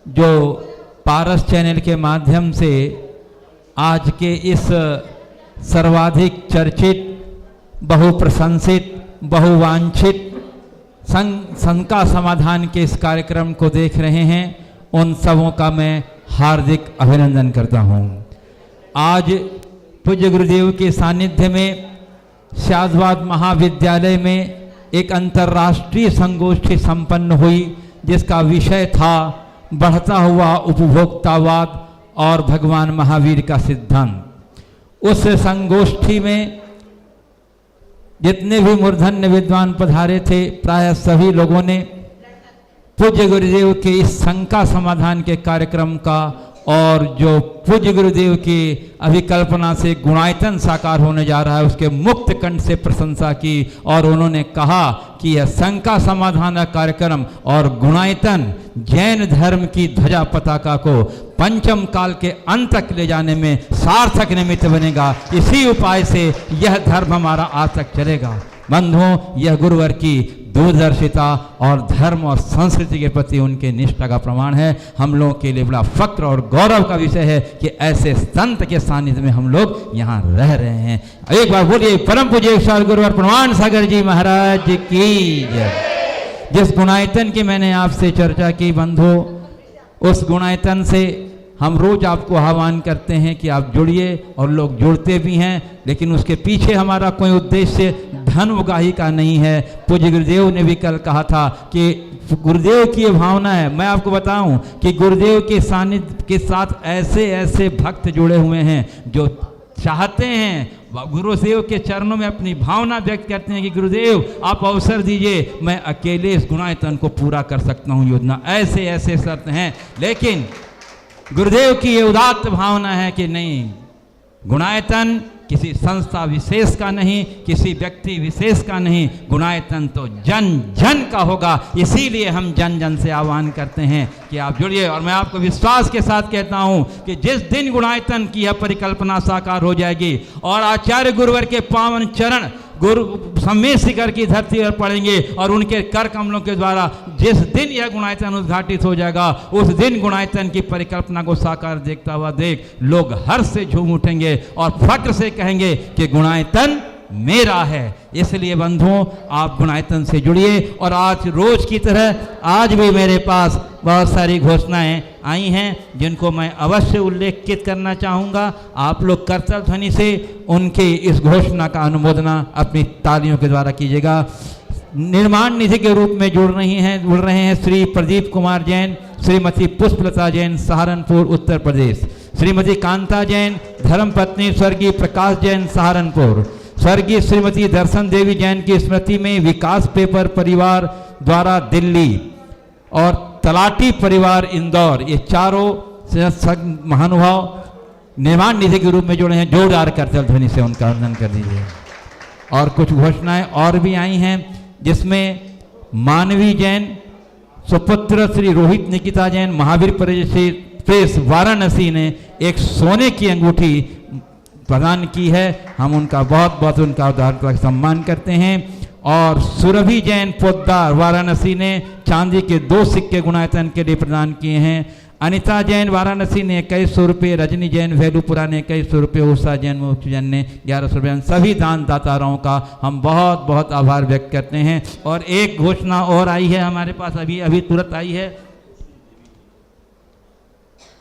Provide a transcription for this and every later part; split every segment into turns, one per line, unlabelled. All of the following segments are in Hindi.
जो पारस चैनल के माध्यम से आज के इस सर्वाधिक चर्चित, बहुप्रशंसित, बहुवांछित शंका समाधान के इस कार्यक्रम को देख रहे हैं, उन सबों का मैं हार्दिक अभिनंदन करता हूं। आज पूज्य गुरुदेव के सानिध्य में शाहजवाद महाविद्यालय में एक अंतर्राष्ट्रीय संगोष्ठी संपन्न हुई, जिसका विषय था बढ़ता हुआ उपभोक्तावाद और भगवान महावीर का सिद्धांत। उस संगोष्ठी में जितने भी मूर्धन्य विद्वान पधारे थे, प्राय सभी लोगों ने पूज्य गुरुदेव के इस शंका समाधान के कार्यक्रम का और जो पूज्य गुरुदेव की अभिकल्पना से गुणायतन साकार होने जा रहा है उसके मुक्त कंठ से प्रशंसा की, और उन्होंने कहा कि यह शंका समाधान कार्यक्रम और गुणायतन जैन धर्म की ध्वजा पताका को पंचम काल के अंत तक ले जाने में सार्थक निमित्त बनेगा। इसी उपाय से यह धर्म हमारा आज तक चलेगा। बंधुओं, यह गुरुवर की दूरदर्शिता और धर्म और संस्कृति के प्रति उनके निष्ठा का प्रमाण है। हम लोगों के लिए बड़ा फक्र और गौरव का विषय है कि ऐसे संत के सानिध्य में हम लोग यहाँ रह रहे हैं। एक बार बोलिए परम पूज्य गुरुवर प्रमाण सागर जी महाराज की जय। जिस गुणायतन की मैंने आपसे चर्चा की बंधु, उस गुणायतन से हम रोज आपको आह्वान करते हैं कि आप जुड़िए, और लोग जुड़ते भी हैं, लेकिन उसके पीछे हमारा कोई उद्देश्य धन उगाही का नहीं है। पूज्य गुरुदेव ने भी कल कहा था कि गुरुदेव की ये भावना है। मैं आपको बताऊं कि गुरुदेव के सानिध्य के साथ ऐसे ऐसे भक्त जुड़े हुए हैं जो चाहते हैं, गुरुदेव के चरणों में अपनी भावना व्यक्त करते हैं कि गुरुदेव आप अवसर दीजिए, मैं अकेले इस गुणायतन को पूरा कर सकता हूँ योजना। ऐसे ऐसे शर्त हैं, लेकिन गुरुदेव की ये उदात्त भावना है कि नहीं, गुणायतन किसी संस्था विशेष का नहीं, किसी व्यक्ति विशेष का नहीं, गुणायतन तो जन जन का होगा। इसीलिए हम जन जन से आह्वान करते हैं कि आप जुड़िए। और मैं आपको विश्वास के साथ कहता हूं कि जिस दिन गुणायतन की यह परिकल्पना साकार हो जाएगी और आचार्य गुरुवर के पावन चरण गुरु सम्मेद शिखर की धरती पर पड़ेंगे और उनके कर कमलों के द्वारा जिस दिन यह गुणायतन उद्घाटित हो जाएगा, उस दिन गुणायतन की परिकल्पना को साकार देखता हुआ देख लोग हर्ष से झूम उठेंगे और फक्र से कहेंगे कि गुणायतन मेरा है। इसलिए बंधुओं, आप गुणायतन से जुड़िए। और आज रोज की तरह आज भी मेरे पास बहुत सारी घोषणाएं आई हैं जिनको मैं अवश्य उल्लेखित करना चाहूँगा। आप लोग करतल ध्वनि से उनके इस घोषणा का अनुमोदना अपनी तालियों के द्वारा कीजिएगा। निर्माण निधि के रूप में जुड़ रहे हैं श्री प्रदीप कुमार जैन, श्रीमती पुष्पलता जैन, सहारनपुर उत्तर प्रदेश, श्रीमती कांता जैन, धर्मपत्नी स्वर्गीय प्रकाश जैन, सहारनपुर, स्वर्गीय श्रीमती दर्शन देवी जैन की स्मृति में विकास पेपर परिवार द्वारा दिल्ली, और तलाटी परिवार इंदौर, ये चारों महानुभाव निर्माण निधि के रूप में जुड़े हैं। जोरदार करतल ध्वनि से उनका वंदन कर दीजिए। और कुछ घोषणाएं और भी आई हैं, जिसमें मानवी जैन, सुपुत्र श्री रोहित निकिता जैन, महावीर प्रेस वाराणसी ने एक सोने की अंगूठी प्रदान की है। हम उनका बहुत बहुत उनका उदारता सम्मान करते हैं। और सुरभि जैन पोद्दार वाराणसी ने चांदी के 2 सिक्के गुणायतन के लिए प्रदान किए हैं। अनिता जैन वाराणसी ने 2100 रुपये, रजनी जैन वेलुपुरा ने 2100 रुपये, उषा जैन मुफ्ती जैन ने 1100 रुपये। सभी दान दाताओं का हम बहुत बहुत आभार व्यक्त करते हैं। और एक घोषणा और आई है हमारे पास, अभी तुरंत आई है।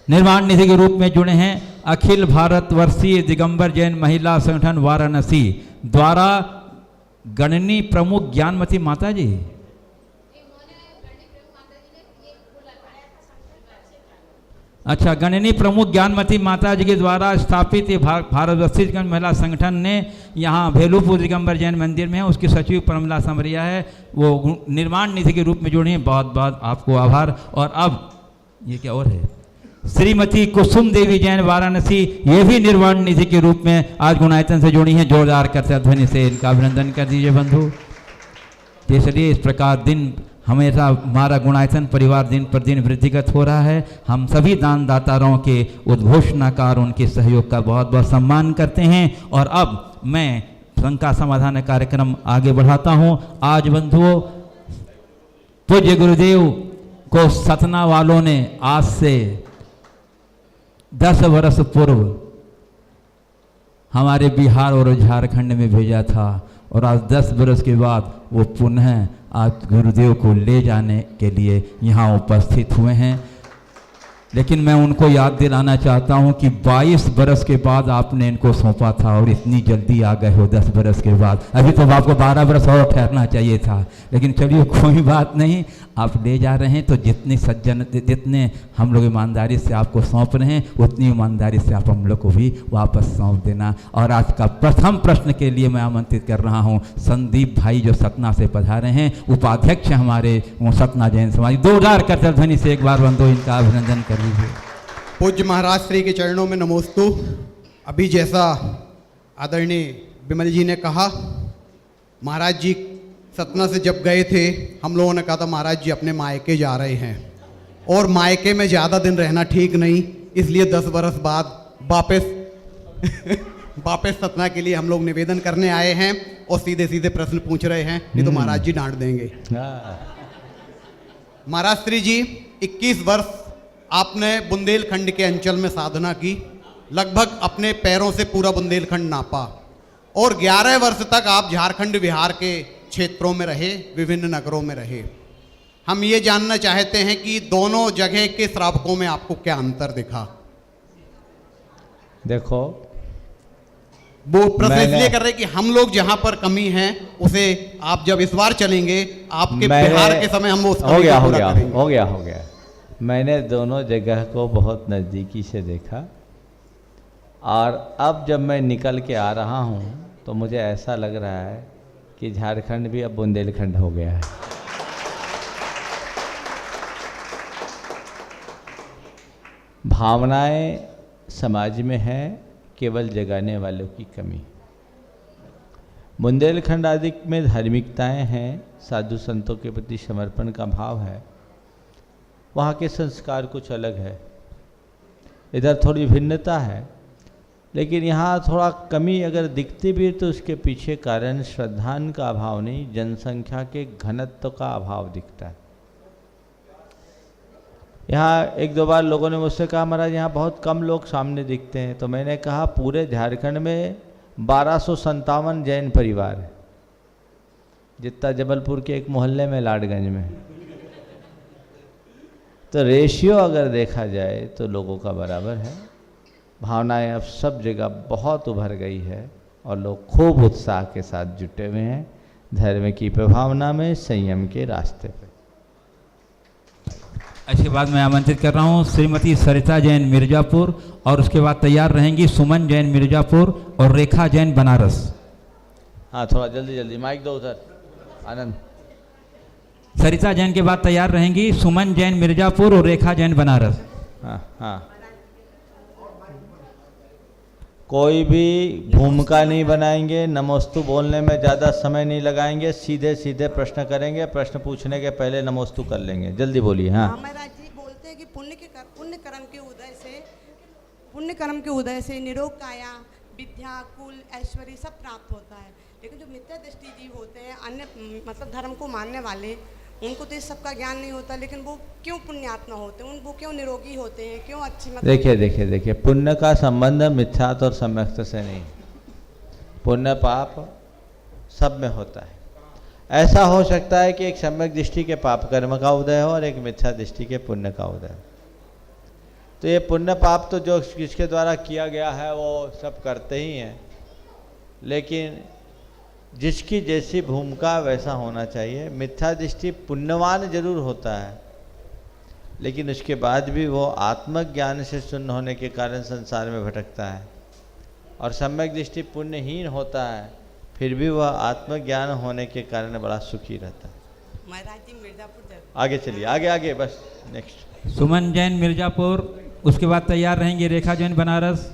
निर्माण निधि के रूप में जुड़े हैं अखिल भारत वर्षीय दिगंबर जैन महिला संगठन वाराणसी द्वारा गणनी प्रमुख ज्ञानमती माता जी, अच्छा, गणनी प्रमुख ज्ञानमती माता जी के द्वारा स्थापित भारतवर्षीय महिला संगठन ने यहाँ भेलूपुर दिगंबर जैन मंदिर में है, उसकी सचिव प्रमिला समरिया है, वो निर्माण निधि के रूप में जुड़ी हैं। बहुत बहुत आपको आभार। और अब ये क्या और है, श्रीमती कुसुम देवी जैन वाराणसी, ये भी निर्माण निधि के रूप में आज गुणायतन से जुड़ी हैं। जोरदार करतल ध्वनि से इनका अभिनंदन कर दीजिए बंधु। इसलिए इस प्रकार दिन हमेशा हमारा गुणायतन परिवार दिन पर दिन वृद्धिगत हो रहा है। हम सभी दान दाताओं के उद्घोषणाकार उनके सहयोग का बहुत बहुत सम्मान करते हैं। और अब मैं शंका समाधान कार्यक्रम आगे बढ़ाता हूँ। आज बंधुओं, पूज्य गुरुदेव को सतना वालों ने आज से 10 वर्ष पूर्व हमारे बिहार और झारखंड में भेजा था, और आज 10 वर्ष के बाद वो पुनः आज गुरुदेव को ले जाने के लिए यहाँ उपस्थित हुए हैं। लेकिन मैं उनको याद दिलाना चाहता हूँ कि 22 बरस के बाद आपने इनको सौंपा था और इतनी जल्दी आ गए हो 10 बरस के बाद। अभी तो आपको 12 बरस और ठहरना चाहिए था, लेकिन चलिए कोई बात नहीं, आप ले जा रहे हैं। तो जितने हम लोग ईमानदारी से आपको सौंप रहे हैं, उतनी ईमानदारी से आप हम लोग को भी वापस सौंप देना। और आज का प्रथम प्रश्न के लिए मैं आमंत्रित कर रहा हूँ संदीप भाई, जो सतना से पधारे हैं, उपाध्यक्ष हमारे सतना जैन समाज। 2000 करतल ध्वनि से एक बार बंदो इनका अभिनंदन कर लीजिए।
पूज्य महाराज श्री के चरणों में नमोस्तु। अभी जैसा आदरणीय विमल जी ने कहा, महाराज जी सतना से जब गए थे, हम लोगों ने कहा था महाराज जी अपने मायके जा रहे हैं, और मायके में ज़्यादा दिन रहना ठीक नहीं, इसलिए 10 बरस बाद वापस सतना के लिए हम लोग निवेदन करने आए हैं, और सीधे सीधे प्रश्न पूछ रहे हैं, नहीं तो महाराज जी डांट देंगे। महाराज श्री जी 21 वर्ष आपने बुंदेलखंड के अंचल में साधना की, लगभग अपने पैरों से पूरा बुंदेलखंड नापा, और 11 वर्ष तक आप झारखंड बिहार के क्षेत्रों में रहे, विभिन्न नगरों में रहे। हम ये जानना चाहते हैं कि दोनों जगह के श्रावकों में आपको क्या अंतर दिखा?
देखो,
वो प्रश्न इसलिए कर रहे कि हम लोग जहां पर कमी है उसे आप जब इस बार चलेंगे आपके बिहार के समय हम उस
हो गया। मैंने दोनों जगह को बहुत नज़दीकी से देखा, और अब जब मैं निकल के आ रहा हूं तो मुझे ऐसा लग रहा है कि झारखंड भी अब बुंदेलखंड हो गया है। भावनाएं समाज में हैं, केवल जगाने वालों की कमी। बुंदेलखंड आदि में धार्मिकताएं हैं, साधु संतों के प्रति समर्पण का भाव है, वहाँ के संस्कार कुछ अलग है, इधर थोड़ी भिन्नता है। लेकिन यहाँ थोड़ा कमी अगर दिखती भी तो उसके पीछे कारण श्रद्धान का अभाव नहीं, जनसंख्या के घनत्व का अभाव दिखता है। यहाँ 1-2 बार लोगों ने मुझसे कहा महाराज यहाँ बहुत कम लोग सामने दिखते हैं, तो मैंने कहा पूरे झारखंड में 1257 जैन परिवार है, जितना जबलपुर के एक मोहल्ले में लाडगंज में। तो रेशियो अगर देखा जाए तो लोगों का बराबर है। भावनाएं अब सब जगह बहुत उभर गई है, और लोग खूब उत्साह के साथ जुटे हुए हैं धर्म की प्रभावना में, संयम के रास्ते पे।
इसके बाद मैं आमंत्रित कर रहा हूँ श्रीमती सरिता जैन मिर्जापुर, और उसके बाद तैयार रहेंगी सुमन जैन मिर्जापुर और रेखा जैन बनारस।
हाँ, थोड़ा जल्दी माइक दो उधर, आनंद।
सरिता जैन के बाद तैयार रहेंगी सुमन जैन मिर्जापुर और रेखा जैन बनारस।
हाँ। कोई भी भूमिका नहीं बनाएंगे, नमोस्तु बोलने में ज़्यादा समय नहीं लगाएंगे, सीधे सीधे प्रश्न करेंगे, प्रश्न पूछने के पहले नमोस्तु कर लेंगे। जल्दी बोलिए। हाँ,
महाराज जी बोलते हैं कि पुण्य कर्म के उदय से निरोग काया, विद्या, कुल, ऐश्वर्य सब प्राप्त होता है। लेकिन जो मिथ्या दृष्टि जीव होते हैं, अन्य मतलब धर्म को मानने वाले, उनको तो इस सब का ज्ञान नहीं होता, लेकिन वो क्यों पुण्यात्मा होते हैं, वो क्यों निरोगी होते हैं, क्यों अच्छी मतलब।
देखिए पुण्य का संबंध मिथ्यात और सम्यक्त से नहीं। पुण्य पाप सब में होता है। ऐसा हो सकता है कि एक सम्यक दृष्टि के पाप कर्म का उदय हो और एक मिथ्या दृष्टि के पुण्य का उदय हो। तो ये पुण्य पाप तो जो किसके द्वारा किया गया है वो सब करते ही हैं, लेकिन जिसकी जैसी भूमिका वैसा होना चाहिए। मिथ्या दृष्टि पुण्यवान जरूर होता है, लेकिन उसके बाद भी वो आत्मज्ञान से शून्य होने के कारण संसार में भटकता है, और सम्यक दृष्टि पुण्यहीन होता है, फिर भी वह आत्मज्ञान होने के कारण बड़ा सुखी रहता है।
महाराज जी मिर्जापुर
आगे चलिए, आगे बस नेक्स्ट।
सुमन जैन मिर्जापुर, उसके बाद तैयार रहेंगे रेखा जैन बनारस।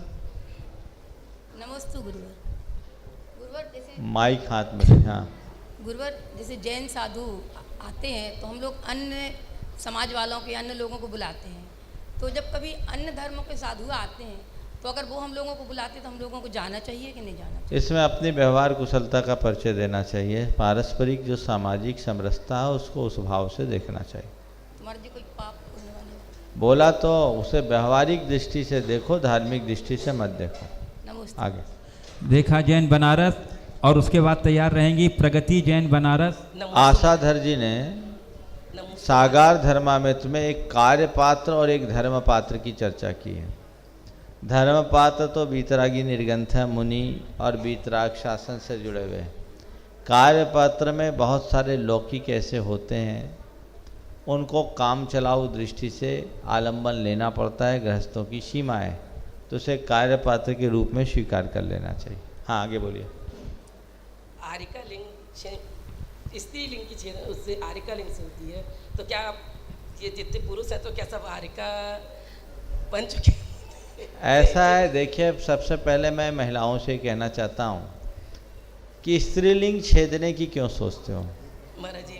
नमस्ते गुरुवर। जैसे
माइक हाथ में। हाँ
गुरुवर, जैसे जैन साधु आते हैं तो हम लोग अन्य समाज वालों के, अन्य लोगों को बुलाते हैं। तो जब कभी अन्य धर्मों के साधु आते हैं तो अगर वो हम लोगों को बुलाते हैं तो हम लोगों को जाना चाहिए कि नहीं जाना चाहिए?
इसमें अपनी व्यवहार कुशलता का परिचय देना चाहिए। पारस्परिक जो सामाजिक समरसता है उसको उस भाव से देखना चाहिए।
हमारे जी कोई पाप करने वाले।
बोला तो उसे व्यवहारिक दृष्टि से देखो, धार्मिक दृष्टि से मत देखो।
नमस्ते।
आगे
देखा जैन बनारस, और उसके बाद तैयार रहेंगी प्रगति जैन बनारस।
आशाधर जी ने सागार धर्मामृत में एक कार्य पात्र और एक धर्म पात्र की चर्चा की है। धर्म पात्र तो वीतरागी निर्गंथ मुनि और वीतराग शासन से जुड़े हुए हैं। कार्य पात्र में बहुत सारे लौकिक ऐसे होते हैं, उनको काम चलाऊ दृष्टि से आलंबन लेना पड़ता है, गृहस्थों की सीमा है, तो उसे कार्य पात्र के रूप में स्वीकार कर लेना चाहिए। हाँ आगे बोलिए।
आरिका लिंग स्त्री लिंग की छेद उससे आरिका लिंग से होती है, तो क्या ये जितने पुरुष हैं तो क्या सब आरिका बन चुके हैं?
ऐसा है, देखिए सबसे पहले मैं महिलाओं से कहना चाहता हूँ कि स्त्रीलिंग छेदने की क्यों सोचते हो?
महाराज जी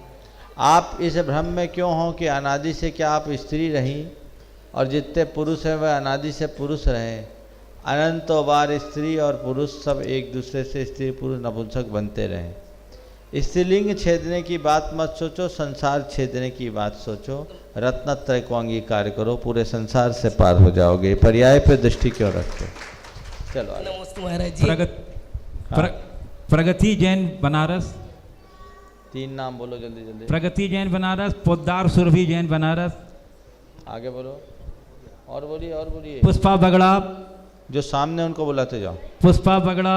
आप इस भ्रम में क्यों हो कि अनादि से क्या आप स्त्री रही और जितने पुरुष हैं वह अनादि से पुरुष रहे? अनंतों बार स्त्री और पुरुष सब एक दूसरे से स्त्री पुरुष नपुंसक बनते रहे। स्त्रीलिंग छेदने की बात मत सोचो, संसार छेदने की बात सोचो। रत्नत्रय को अंगीकार करो, पूरे संसार से पार हो जाओगे। पर्याय पे दृष्टि क्यों रखते? चलो आगे।
नमस्ते महाराज जी।
प्रगति जैन बनारस।
3 नाम बोलो जल्दी जल्दी।
प्रगति जैन बनारस, पोद्दार सुरभि जैन बनारस।
आगे बोलो, और बोलिए और बोलिए।
पुष्पा बगड़ा।
जो सामने उनको बुलाते जाओ।
पुष्पा बगड़ा।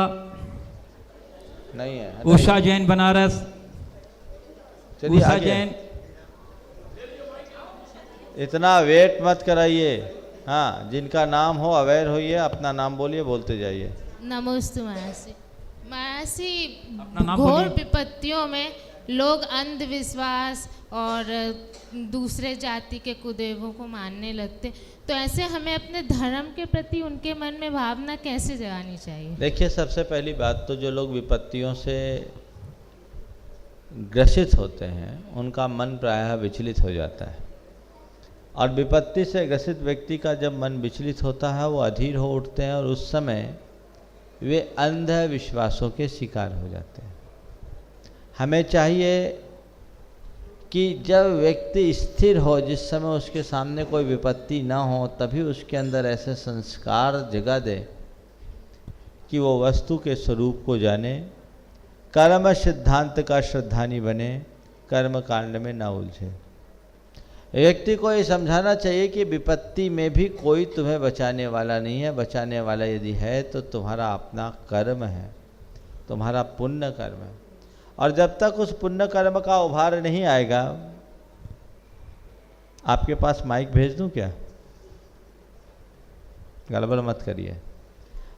नहीं है।
उषा जैन बनारस।
चलिए
उषा
आगे।
जैन।
इतना वेट मत कराइए। हाँ, जिनका नाम हो अवेयर होइए, अपना नाम बोलिए, बोलते जाइए।
नमस्ते मासी। मासी,
अपना नाम
घोर
बोलिए।
विपत्तियों में लोग अंधविश्वास और दूसरे जाति के कुदेवों को मानने लगते, तो ऐसे हमें अपने धर्म के प्रति उनके मन में भावना कैसे जगानी चाहिए?
देखिए, सबसे पहली बात तो जो लोग विपत्तियों से ग्रसित होते हैं उनका मन प्रायः विचलित हो जाता है, और विपत्ति से ग्रसित व्यक्ति का जब मन विचलित होता है वो अधीर हो उठते हैं और उस समय वे अंधविश्वासों के शिकार हो जाते हैं। हमें चाहिए कि जब व्यक्ति स्थिर हो, जिस समय उसके सामने कोई विपत्ति ना हो, तभी उसके अंदर ऐसे संस्कार जगा दे कि वो वस्तु के स्वरूप को जाने, कर्म सिद्धांत का श्रद्धानी बने, कर्म कांड में ना उलझे। व्यक्ति को ये समझाना चाहिए कि विपत्ति में भी कोई तुम्हें बचाने वाला नहीं है। बचाने वाला यदि है तो तुम्हारा अपना कर्म है, तुम्हारा पुण्य कर्म है। और जब तक उस पुण्य कर्म का उभार नहीं आएगा, आपके पास माइक भेज दूं क्या? गड़बड़ मत करिए।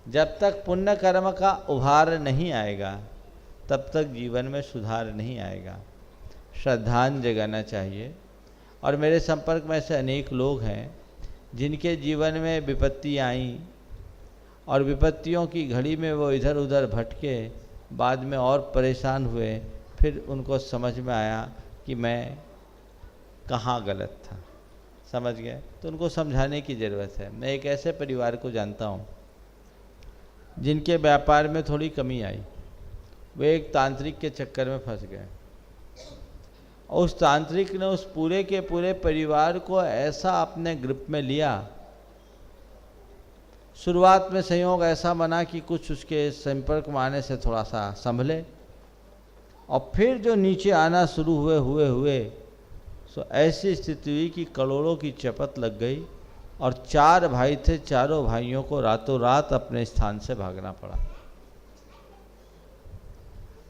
जब तक पुण्य कर्म का उभार नहीं आएगा तब तक जीवन में सुधार नहीं आएगा। श्रद्धांजलि जगाना चाहिए। और मेरे संपर्क में ऐसे अनेक लोग हैं जिनके जीवन में विपत्ति आई और विपत्तियों की घड़ी में वो इधर उधर भटके, बाद में और परेशान हुए, फिर उनको समझ में आया कि मैं कहाँ गलत था। समझ गए? तो उनको समझाने की ज़रूरत है। मैं एक ऐसे परिवार को जानता हूँ जिनके व्यापार में थोड़ी कमी आई। वे एक तांत्रिक के चक्कर में फंस गए। उस तांत्रिक ने उस पूरे के पूरे परिवार को ऐसा अपने ग्रुप में लिया। शुरुआत में संयोग ऐसा बना कि कुछ उसके संपर्क में आने से थोड़ा सा संभले, और फिर जो नीचे आना शुरू हुए तो ऐसी स्थिति हुई कि करोड़ों की चपत लग गई, और 4 भाई थे, चारों भाइयों को रातों रात अपने स्थान से भागना पड़ा।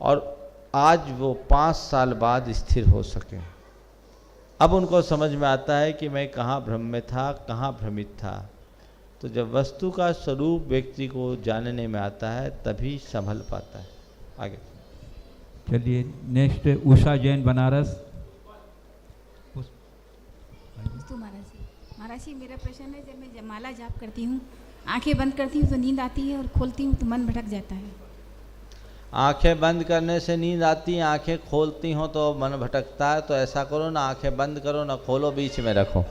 और आज वो 5 साल बाद स्थिर हो सके। अब उनको समझ में आता है कि मैं कहाँ भ्रम में था, कहाँ भ्रमित था। तो जब वस्तु का स्वरूप व्यक्ति को जानने में आता है तभी संभल पाता है। आगे
चलिए नेक्स्ट उषा जैन बनारस।
महाराज जी मेरा प्रश्न है, जब मैं जमाला जाप करती हूँ, आंखें बंद करती हूँ तो नींद आती है, और खोलती हूँ तो मन भटक जाता है।
आंखें बंद करने से नींद आती है, आंखें खोलती हो तो मन भटकता है। तो ऐसा करो ना, आंखें बंद करो ना खोलो, बीच में रखो।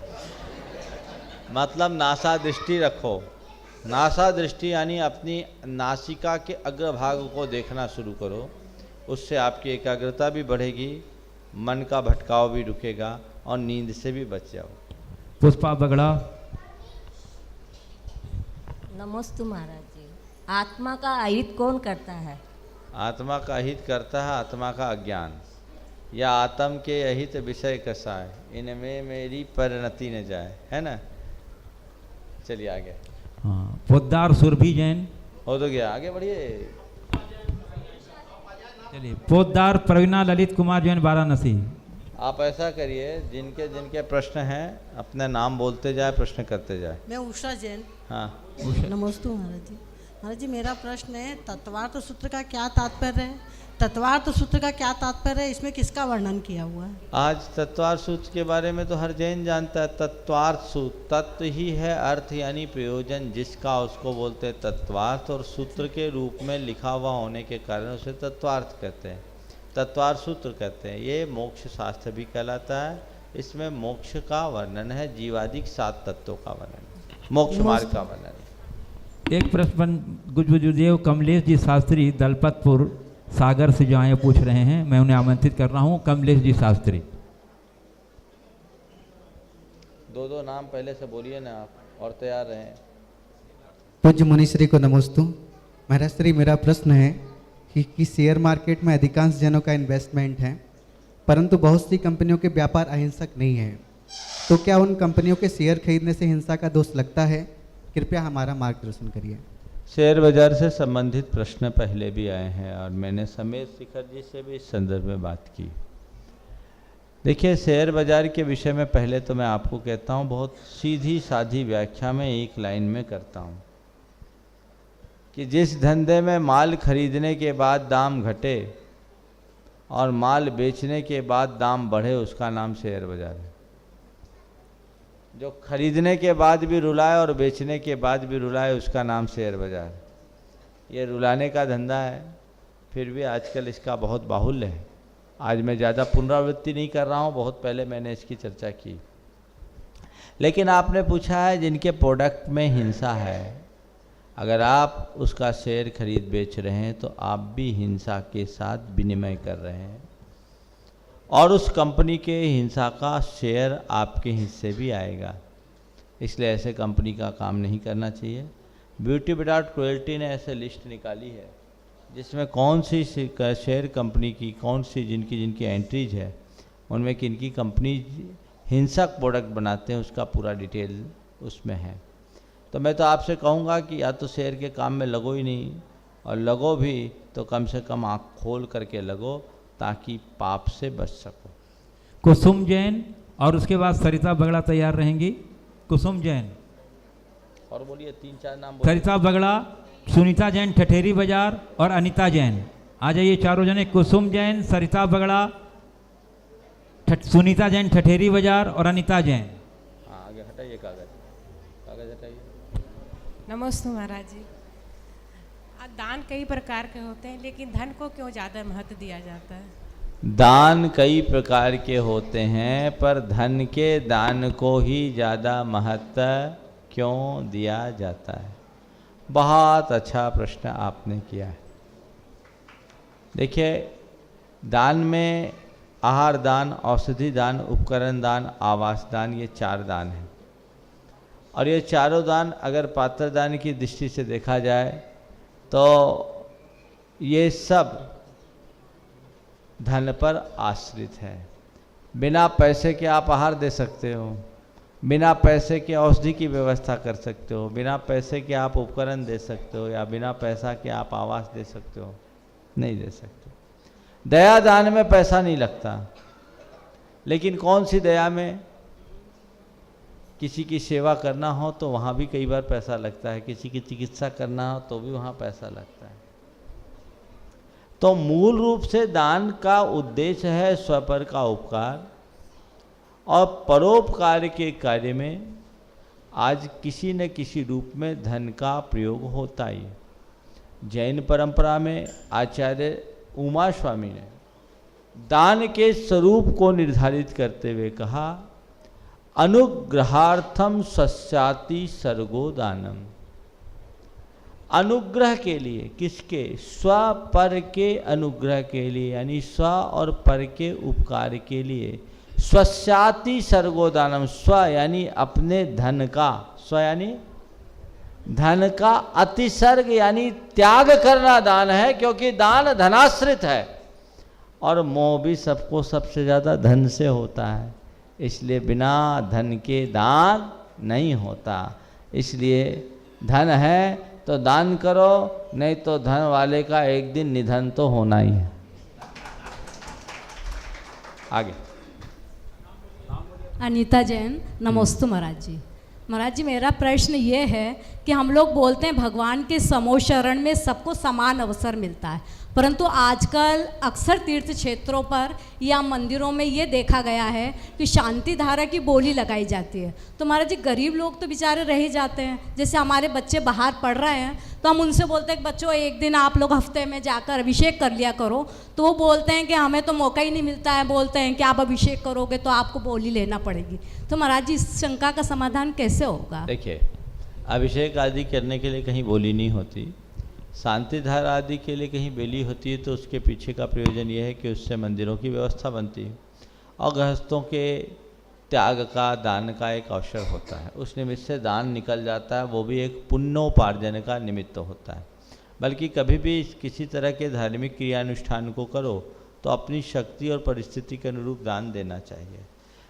मतलब नासा दृष्टि रखो। नासा दृष्टि यानी अपनी नासिका के अग्रभाग को देखना शुरू करो। उससे आपकी एकाग्रता भी बढ़ेगी, मन का भटकाव भी रुकेगा, और नींद से भी बच जाओ।
पुष्पा बगड़ा।
नमस्ते महाराज जी। आत्मा का अहित कौन करता है?
आत्मा का हित करता है आत्मा का अज्ञान, या आत्म के अहित विषय कसाय, इनमें मेरी परिणति न जाए, है ना। चलिए आगे।
हाँ, पोद्दार सुरभि जैन।
हो तो गया, आगे बढ़िए।
चलिए, पोद्दार प्रवीणा ललित कुमार जैन वाराणसी।
आप ऐसा करिए, जिनके जिनके प्रश्न हैं अपना नाम बोलते जाए, प्रश्न करते जाए।
मैं उषा जैन।
हाँ
नमस्ते महाराज जी। महाराज जी, मेरा प्रश्न है तत्वार्थ सूत्र का क्या तात्पर्य है? तत्वार्थ सूत्र का क्या तात्पर्य है? इसमें किसका वर्णन किया हुआ है?
आज तत्वार्थ सूत्र के बारे में तो हर जैन जानता है। तत्वार्थ सूत्र, तत्व ही है अर्थ यानी प्रयोजन जिसका, उसको बोलते हैं तत्वार्थ, और सूत्र के रूप में लिखा हुआ होने के कारण उसे तत्वार्थ कहते हैं, तत्वार्थ सूत्र कहते हैं। ये मोक्ष शास्त्र भी कहलाता है। इसमें मोक्ष का वर्णन है, जीवादिक 7 तत्वों का वर्णन, मोक्ष मार्ग का वर्णन।
एक प्रश्न गुरुदेव कमलेश जी शास्त्री दलपतपुर सागर से जो आए पूछ रहे हैं, मैं उन्हें आमंत्रित कर रहा हूं। कमलेश जी शास्त्री।
2 नाम पहले से बोलिए ना आप, और तैयार रहें।
पूज्य मुनिश्री को नमस्तु। महाराज श्री, मेरा प्रश्न है कि शेयर मार्केट में अधिकांश जनों का इन्वेस्टमेंट है, परंतु बहुत सी कंपनियों के व्यापार अहिंसक नहीं है, तो क्या उन कंपनियों के शेयर खरीदने से हिंसा का दोष लगता है? कृपया हमारा मार्गदर्शन करिए।
शेयर बाजार से संबंधित प्रश्न पहले भी आए हैं और मैंने समेत शिखर जी से भी इस संदर्भ में बात की। देखिए, शेयर बाजार के विषय में पहले तो मैं आपको कहता हूँ, बहुत सीधी साधी व्याख्या में एक लाइन में करता हूँ कि जिस धंधे में माल खरीदने के बाद दाम घटे और माल बेचने के बाद दाम बढ़े, उसका नाम शेयर बाजार है। जो खरीदने के बाद भी रुलाए और बेचने के बाद भी रुलाए, उसका नाम शेयर बाजार। ये रुलाने का धंधा है, फिर भी आजकल इसका बहुत बाहुल्य है। आज मैं ज़्यादा पुनरावृत्ति नहीं कर रहा हूँ, बहुत पहले मैंने इसकी चर्चा की। लेकिन आपने पूछा है जिनके प्रोडक्ट में हिंसा है, अगर आप उसका शेयर खरीद बेच रहे हैं तो आप भी हिंसा के साथ विनिमय कर रहे हैं, और उस कंपनी के हिंसा का शेयर आपके हिस्से भी आएगा। इसलिए ऐसे कंपनी का काम नहीं करना चाहिए। ब्यूटी विदाउट क्रुएल्टी ने ऐसे लिस्ट निकाली है जिसमें कौन सी शेयर कंपनी की, कौन सी जिनकी एंट्रीज है, उनमें किनकी कंपनी हिंसक प्रोडक्ट बनाते हैं, उसका पूरा डिटेल उसमें है। तो मैं तो आपसे कहूँगा कि या तो शेयर के काम में लगो ही नहीं, और लगो भी तो कम से कम आँख खोल करके लगो ताकि पाप से बच सको।
कुसुम जैन और उसके बाद सरिता बगड़ा तैयार रहेंगी। कुसुम जैन
और बोलिए 3-4 नाम बोलिए।
सरिता बगड़ा, सुनीता जैन ठठेरी बाजार और अनीता जैन। आ जाइए चारों जने। कुसुम जैन, सरिता बगड़ा, सुनीता जैन ठठेरी बाजार और अनीता जैन।
हाँ, आगे हटाइए कागज हटाइए।
नमस्ते महाराज जी। दान कई प्रकार के होते हैं, लेकिन धन को क्यों ज़्यादा महत्व दिया जाता है?
दान कई प्रकार के होते हैं, पर धन के दान को ही ज़्यादा महत्व क्यों दिया जाता है? बहुत अच्छा प्रश्न आपने किया है। देखिए, दान में आहार दान, औषधि दान, उपकरण दान, आवास दान, ये 4 दान हैं। और ये चारों दान अगर पात्र दान की दृष्टि से देखा जाए तो ये सब धन पर आश्रित है। बिना पैसे के आप आहार दे सकते हो, बिना पैसे के औषधि की व्यवस्था कर सकते हो, बिना पैसे के आप उपकरण दे सकते हो, या बिना पैसा के आप आवास दे सकते हो? नहीं दे सकते। दया दान में पैसा नहीं लगता, लेकिन कौन सी दया में? किसी की सेवा करना हो तो वहाँ भी कई बार पैसा लगता है, किसी की चिकित्सा करना हो तो भी वहाँ पैसा लगता है। तो मूल रूप से दान का उद्देश्य है स्वपर का उपकार, और परोपकार के कार्य में आज किसी न किसी रूप में धन का प्रयोग होता ही। जैन परंपरा में आचार्य उमा स्वामी ने दान के स्वरूप को निर्धारित करते हुए कहा, अनुग्रहार्थम सस्याति सर्गो दानम। अनुग्रह के लिए, किसके? स्व पर के अनुग्रह के लिए, यानी स्व और पर के उपकार के लिए स्वस्याति सर्गोदानम, स्व यानी अपने धन का, स्व यानी धन का, अतिसर्ग यानी त्याग करना दान है, क्योंकि दान धनाश्रित है और मोह भी सबको सबसे ज़्यादा धन से होता है, इसलिए बिना धन के दान नहीं होता। इसलिए धन है तो दान करो, नहीं तो धन वाले का एक दिन निधन तो होना ही है। आगे।
अनीता जैन, नमोस्तु महाराज जी। महाराज जी, मेरा प्रश्न ये है कि हम लोग बोलते हैं भगवान के समो शरण में सबको समान अवसर मिलता है, परंतु आजकल अक्सर तीर्थ क्षेत्रों पर या मंदिरों में ये देखा गया है कि शांति धारा की बोली लगाई जाती है। तो महाराज जी, गरीब लोग तो बेचारे रह ही जाते हैं। जैसे हमारे बच्चे बाहर पढ़ रहे हैं तो हम उनसे बोलते हैं कि बच्चों एक दिन आप लोग हफ्ते में जाकर अभिषेक कर लिया करो, तो वो बोलते हैं कि हमें तो मौका ही नहीं मिलता है, बोलते हैं कि आप अभिषेक करोगे तो आपको बोली लेना पड़ेगी। तो महाराज जी, इस शंका का समाधान कैसे होगा?
देखिए, अभिषेक आदि करने के लिए कहीं बोली नहीं होती, शांति धारा आदि के लिए कहीं बेली होती है, तो उसके पीछे का प्रयोजन यह है कि उससे मंदिरों की व्यवस्था बनती है और गृहस्थों के त्याग का, दान का एक अवसर होता है। उस निमित्त से दान निकल जाता है, वो भी एक पुण्योपार्जन का निमित्त होता है। बल्कि कभी भी किसी तरह के धार्मिक क्रियानुष्ठान को करो तो अपनी शक्ति और परिस्थिति के अनुरूप दान देना चाहिए।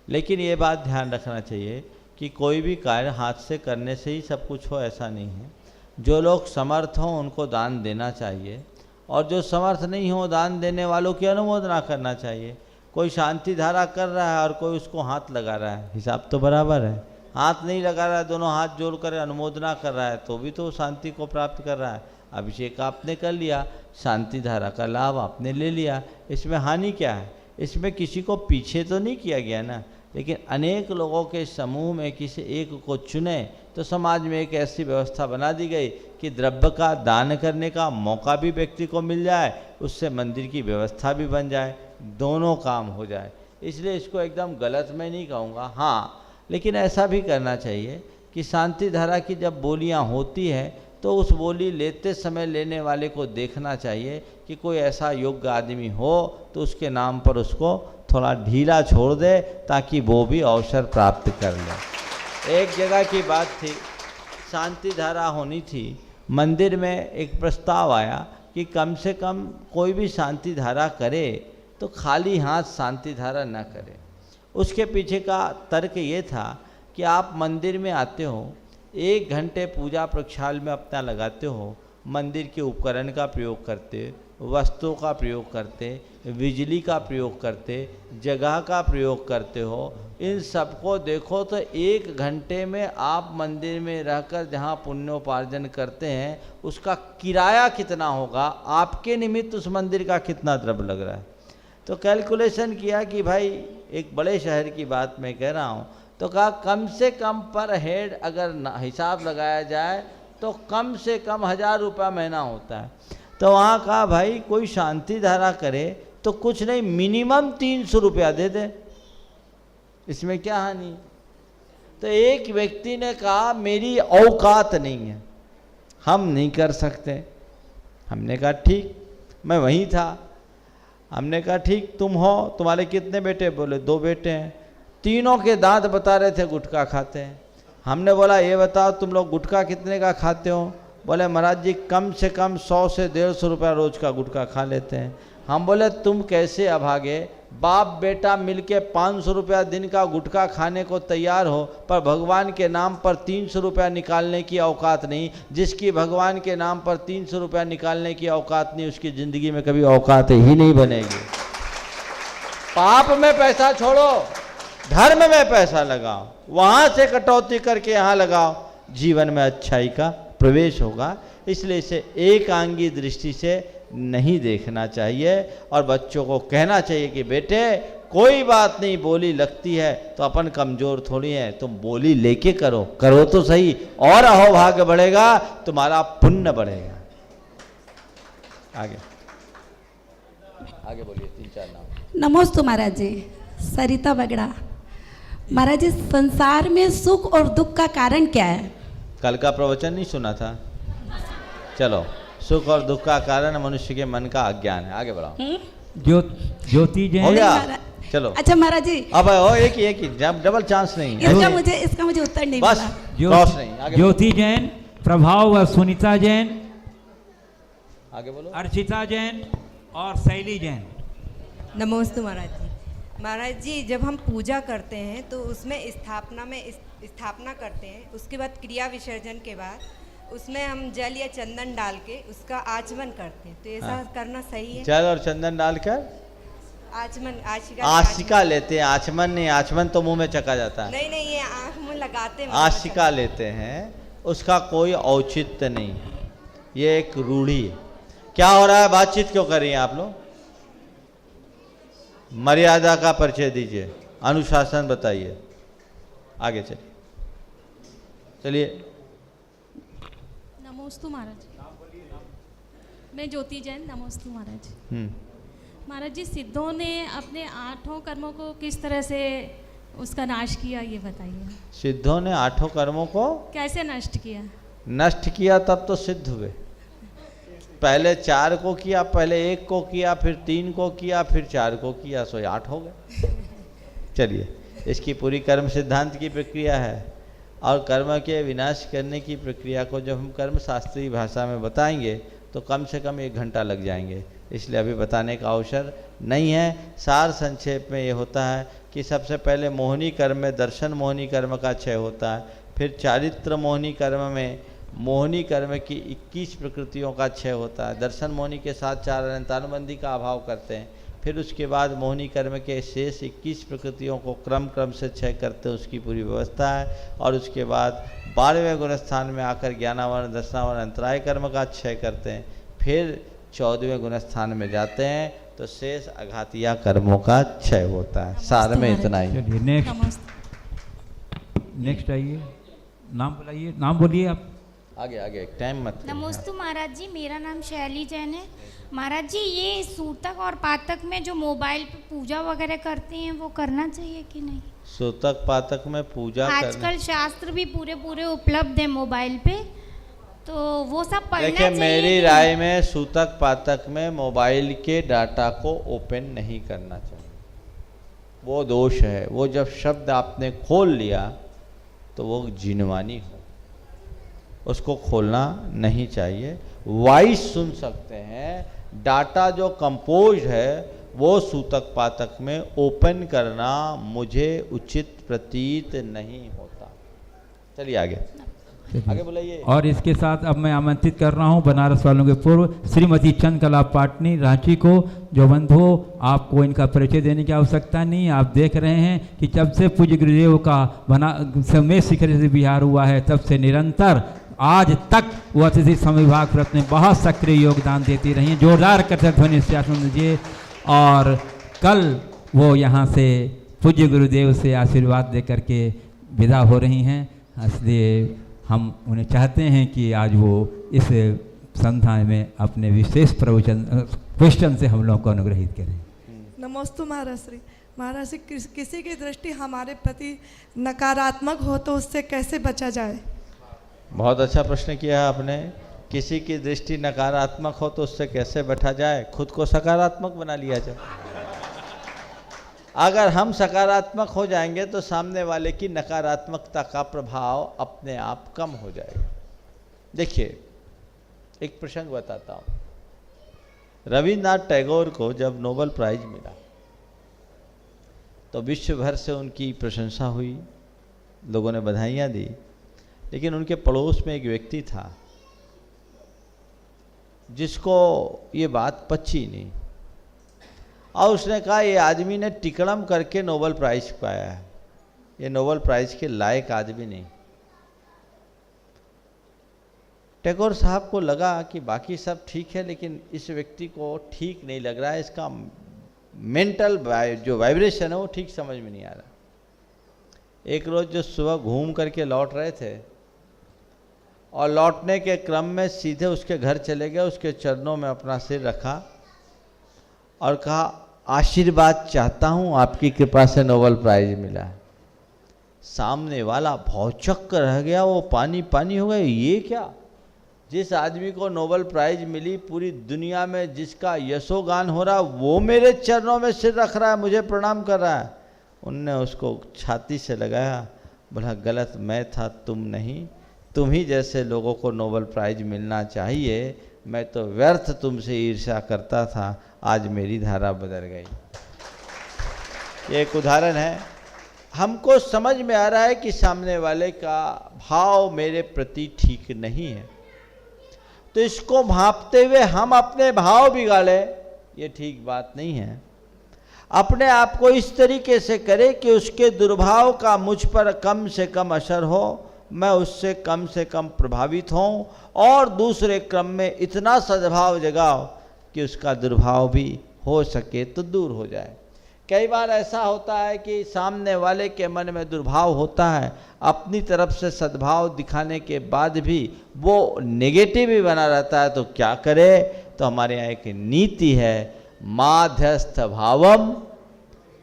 लेकिन ये बात ध्यान रखना चाहिए कि कोई भी कार्य हाथ से करने से ही सब कुछ हो, ऐसा नहीं है। जो लोग समर्थ हों उनको दान देना चाहिए, और जो समर्थ नहीं हो दान देने वालों की अनुमोदना करना चाहिए। कोई शांति धारा कर रहा है और कोई उसको हाथ लगा रहा है, हिसाब तो बराबर है। हाथ नहीं लगा रहा है, दोनों हाथ जोड़कर अनुमोदना कर रहा है, तो भी तो शांति को प्राप्त कर रहा है। अभिषेक आपने कर लिया, शांति धारा का लाभ आपने ले लिया, इसमें हानि क्या है? इसमें किसी को पीछे तो नहीं किया गया ना। लेकिन अनेक लोगों के समूह में किसी एक को चुने तो समाज में एक ऐसी व्यवस्था बना दी गई कि द्रव्य का दान करने का मौका भी व्यक्ति को मिल जाए, उससे मंदिर की व्यवस्था भी बन जाए, दोनों काम हो जाए। इसलिए इसको एकदम गलत मैं नहीं कहूँगा। हाँ, लेकिन ऐसा भी करना चाहिए कि शांति धारा की जब बोलियाँ होती है तो उस बोली लेते समय लेने वाले को देखना चाहिए कि कोई ऐसा योग्य आदमी हो तो उसके नाम पर उसको थोड़ा ढीला छोड़ दे, ताकि वो भी अवसर प्राप्त कर ले। एक जगह की बात थी, शांति धारा होनी थी, मंदिर में एक प्रस्ताव आया कि कम से कम कोई भी शांति धारा करे तो खाली हाथ शांति धारा न करे। उसके पीछे का तर्क ये था कि आप मंदिर में आते हो, 1 घंटे पूजा प्रक्षाल में अपना लगाते हो, मंदिर के उपकरण का प्रयोग करते, वस्तुओं का प्रयोग करते, बिजली का प्रयोग करते, जगह का प्रयोग करते हो, इन सबको देखो तो 1 घंटे में आप मंदिर में रहकर जहाँ पुण्योपार्जन करते हैं उसका किराया कितना होगा, आपके निमित्त उस मंदिर का कितना द्रव्य लग रहा है। तो कैलकुलेशन किया कि भाई, एक बड़े शहर की बात मैं कह रहा हूँ, तो कहा कम से कम पर हेड अगर हिसाब लगाया जाए तो कम से कम 1000 रुपया महीना होता है। तो वहाँ कहा भाई कोई शांति धारा करे तो कुछ नहीं, मिनिमम 300 रुपया दे दे, इसमें क्या हानि। तो एक व्यक्ति ने कहा मेरी औकात नहीं है, हम नहीं कर सकते। हमने कहा ठीक, मैं वहीं था। हमने कहा ठीक, तुम हो, तुम्हारे कितने बेटे? बोले 2 बेटे हैं। तीनों के दांत बता रहे थे गुटखा खाते हैं। हमने बोला ये बताओ तुम लोग गुटखा कितने का खाते हो? बोले महाराज जी कम से कम 100 से 150 रुपया रोज का गुटखा खा लेते हैं। हम बोले तुम कैसे अभागे, बाप बेटा मिलके 500 रुपया दिन का गुटखा खाने को तैयार हो, पर भगवान के नाम पर 300 रुपया निकालने की औकात नहीं। जिसकी भगवान के नाम पर 300 रुपया निकालने की औकात नहीं, उसकी ज़िंदगी में कभी औकात ही नहीं बनेगी। पाप में पैसा छोड़ो, धर्म में पैसा लगाओ, वहाँ से कटौती करके यहाँ लगाओ, जीवन में अच्छाई का प्रवेश होगा। इसलिए इसे एकांगी दृष्टि से नहीं देखना चाहिए और बच्चों को कहना चाहिए कि बेटे कोई बात नहीं, बोली लगती है तो अपन कमज़ोर थोड़ी हैं, तुम बोली लेके करो, करो तो सही, और अहोभाग्य बढ़ेगा, तुम्हारा पुण्य बढ़ेगा। आगे आगे बोलिए, 3-4 नाम।
नमोस्तु महाराज जी। सरिता बगड़ा। महाराज जी, संसार में सुख और दुख का कारण क्या है?
कल का प्रवचन नहीं सुना था? चलो, सुख और दुख का कारण मनुष्य के मन का अज्ञान है। आगे बढ़ाओ।
ज्योति
हो गया, चलो।
अच्छा महाराज जी,
अब एक ही जब डबल चांस नहीं है।
इसका मुझे उत्तर नहीं
बस
मिला।
क्रॉस नहीं। आगे
ज्योति जैन, प्रभाव व सुनीता जैन,
आगे बोलो।
अर्चिता जैन और शैली जैन।
नमस्ते महाराज जी। महाराज जी, जब हम पूजा करते हैं तो उसमें स्थापना करते हैं, उसके बाद क्रिया विसर्जन के बाद उसमें हम जल या चंदन डाल के उसका आचमन करते हैं, तो ऐसा करना सही है?
जल और चंदन डालकर
आचमन,
आशिका लेते हैं। आचमन नहीं, आचमन तो मुंह में चका जाता है।
नहीं, ये आँख में लगाते हैं।
आशिका लेते हैं, उसका कोई औचित्य नहीं, ये एक रूढ़ी है। क्या हो रहा है? बातचीत क्यों कर रही हैं आप लोग? मर्यादा का परिचय दीजिए, अनुशासन बताइए, आगे चलिए।
नमोस्तु महाराज। मैं ज्योति जैन। नमोस्तु महाराज। महाराज जी, सिद्धों ने अपने 8 कर्मों को किस तरह से उसका नाश किया, ये बताइए।
सिद्धों ने 8 कर्मों को
कैसे नष्ट किया?
नष्ट किया तब तो सिद्ध हुए। पहले 4 को किया, पहले 1 को किया, फिर 3 को किया, फिर 4 को किया, सो 8 हो गए। चलिए, इसकी पूरी कर्म सिद्धांत की प्रक्रिया है और कर्म के विनाश करने की प्रक्रिया को जब हम कर्म शास्त्रीय भाषा में बताएंगे तो कम से कम 1 घंटा लग जाएंगे, इसलिए अभी बताने का अवसर नहीं है। सार संक्षेप में ये होता है कि सबसे पहले मोहिनी कर्म में दर्शन मोहिनी कर्म का क्षय होता है, फिर चारित्र मोहिनी कर्म में मोहिनी कर्म की 21 प्रकृतियों का क्षय होता है। दर्शन मोहिनी के साथ 4 अनंतानुबंधी का अभाव करते हैं, फिर उसके बाद मोहिनी कर्म के शेष 21 प्रकृतियों को क्रम से क्षय करते हैं, उसकी पूरी व्यवस्था है। और उसके बाद 12वें गुण स्थान में आकर ज्ञानावरण दर्शनावरण अंतराय कर्म का क्षय करते हैं, फिर 14वें गुण स्थान में जाते हैं तो शेष अघातिया कर्मों का क्षय होता है। सार में इतना ही।
चलिए नेक्स्ट आइए, नाम बुलाइए, नाम बोलिए आप।
आगे टाइम मत।
नमोस्तु महाराज जी, मेरा नाम शैली जैन है। महाराज जी, ये सूतक और पातक में जो मोबाइल पे पूजा वगैरह करते हैं वो करना चाहिए कि नहीं?
सूतक पातक में पूजा
आजकल शास्त्र भी पूरे उपलब्ध है मोबाइल पे, तो वो सब पढ़ना चाहिए।
देखिए, मेरी राय में सूतक पातक में मोबाइल के डाटा को ओपन नहीं करना चाहिए, वो दोष है। वो जब शब्द आपने खोल लिया तो वो जिनवानी हो, उसको खोलना नहीं चाहिए। वॉइस सुन सकते हैं, डाटा जो कंपोज है वो सूतक पातक में ओपन करना मुझे उचित प्रतीत नहीं होता। चलिए आगे बुलाइए।
और इसके साथ अब मैं आमंत्रित कर रहा हूं बनारस वालों के पूर्व श्रीमती चंद्रकला पाटनी रांची को। जो बंधुओं, आपको इनका परिचय देने की आवश्यकता नहीं, आप देख रहे हैं कि जब से पूज्य गुरुदेव का समय शिखर से विहार हुआ है तब से निरंतर आज तक वो अतिथि समविभाग पर अपने बहुत सक्रिय योगदान देती रही हैं। जोरदार करते ध्वनि से आशीर्वाद दीजिए। और कल वो यहाँ से पूज्य गुरुदेव से आशीर्वाद दे करके विदा हो रही हैं, इसलिए हम उन्हें चाहते हैं कि आज वो इस संध्या में अपने विशेष प्रवचन क्वेश्चन से हम लोगों को अनुग्रहित करें।
नमोस्तु महाराज श्री। महाराज श्री, किसी की दृष्टि हमारे प्रति नकारात्मक हो तो उससे कैसे बचा जाए?
बहुत अच्छा प्रश्न किया है आपने। किसी की दृष्टि नकारात्मक हो तो उससे कैसे बैठा जाए? खुद को सकारात्मक बना लिया जाए। अगर हम सकारात्मक हो जाएंगे तो सामने वाले की नकारात्मकता का प्रभाव अपने आप कम हो जाएगा। देखिए, एक प्रसंग बताता हूँ। रविन्द्रनाथ टैगोर को जब नोबेल प्राइज मिला तो विश्व भर से उनकी प्रशंसा हुई, लोगों ने बधाइयाँ दी, लेकिन उनके पड़ोस में एक व्यक्ति था जिसको ये बात पची नहीं, और उसने कहा ये आदमी ने टिकड़म करके नोबेल प्राइज पाया है, ये नोबेल प्राइज के लायक आदमी नहीं। टैगोर साहब को लगा कि बाकी सब ठीक है लेकिन इस व्यक्ति को ठीक नहीं लग रहा है, इसका मेंटल जो वाइब्रेशन है वो ठीक समझ में नहीं आ रहा। एक रोज जो सुबह घूम करके लौट रहे थे और लौटने के क्रम में सीधे उसके घर चले गए, उसके चरणों में अपना सिर रखा और कहा आशीर्वाद चाहता हूँ, आपकी कृपा से नोबेल प्राइज मिला है। सामने वाला भौचक्क रह गया, वो पानी पानी हो गया, ये क्या? जिस आदमी को नोबेल प्राइज मिली, पूरी दुनिया में जिसका यशोगान हो रहा, वो मेरे चरणों में सिर रख रहा है, मुझे प्रणाम कर रहा है। उनने उसको छाती से लगाया, बोला गलत मैं था, तुम नहीं। तुम ही जैसे लोगों को नोबेल प्राइज मिलना चाहिए, मैं तो व्यर्थ तुमसे ईर्ष्या करता था, आज मेरी धारा बदल गई। ये एक उदाहरण है। हमको समझ में आ रहा है कि सामने वाले का भाव मेरे प्रति ठीक नहीं है, तो इसको भांपते हुए हम अपने भाव बिगाड़े, ये ठीक बात नहीं है। अपने आप को इस तरीके से करे कि उसके दुर्भाव का मुझ पर कम से कम असर हो, मैं उससे कम से कम प्रभावित हूँ, और दूसरे क्रम में इतना सद्भाव जगाओ कि उसका दुर्भाव भी हो सके तो दूर हो जाए। कई बार ऐसा होता है कि सामने वाले के मन में दुर्भाव होता है, अपनी तरफ से सद्भाव दिखाने के बाद भी वो नेगेटिव ही बना रहता है, तो क्या करे? तो हमारे यहाँ एक नीति है, माध्यस्थ भावम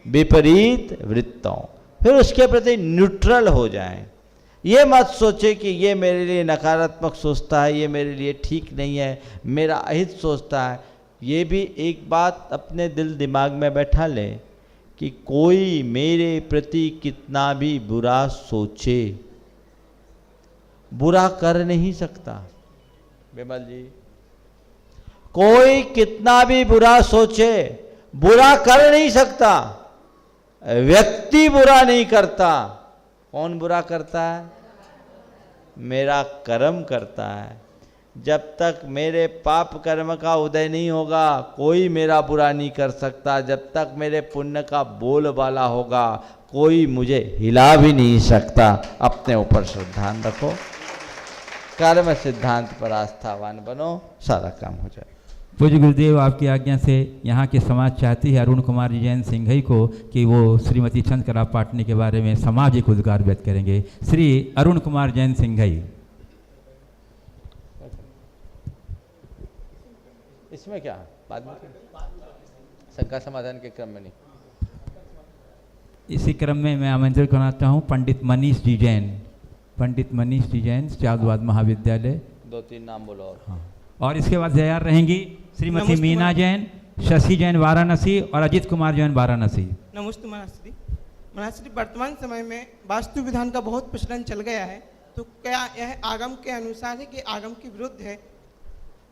विपरीत वृत्तों। फिर उसके प्रति न्यूट्रल हो जाएं। ये मत सोचे कि ये मेरे लिए नकारात्मक सोचता है, ये मेरे लिए ठीक नहीं है, मेरा अहित सोचता है। ये भी एक बात अपने दिल दिमाग में बैठा ले कि कोई मेरे प्रति कितना भी बुरा सोचे, बुरा कर नहीं सकता। विमल जी, कोई कितना भी बुरा सोचे, बुरा कर नहीं सकता। व्यक्ति बुरा नहीं करता, कौन बुरा करता है? मेरा कर्म करता है। जब तक मेरे पाप कर्म का उदय नहीं होगा, कोई मेरा बुरा नहीं कर सकता। जब तक मेरे पुण्य का बोलबाला होगा, कोई मुझे हिला भी नहीं सकता। अपने ऊपर श्रद्धा रखो, कर्म सिद्धांत पर आस्थावान बनो, सारा काम हो जाए।
पूज्य गुरुदेव, आपकी आज्ञा से यहाँ के समाज चाहती है अरुण कुमार जैन सिंघई को कि वो श्रीमती चंद्रकला पाटनी के बारे में सामाजिक उद्गार व्यक्त करेंगे। श्री अरुण कुमार जैन सिंघई।
इसमें क्या बाद में, शंका समाधान के क्रम में नहीं।
इसी क्रम में मैं आमंत्रित करना चाहूँ पंडित मनीष जी जैन। पंडित मनीष जी जैन, चांदवाद महाविद्यालय।
2-3 नाम बोलो और।
हाँ। और इसके बाद तैयार रहेंगी श्रीमती मीना जैन, शशि जैन वाराणसी और अजित कुमार जैन वाराणसी।
नमस्ते महाराष्ट्री। महाराष्ट्री, वर्तमान समय में वास्तु विधान का बहुत प्रचलन चल गया है, तो क्या यह आगम के अनुसार है कि आगम के विरुद्ध है?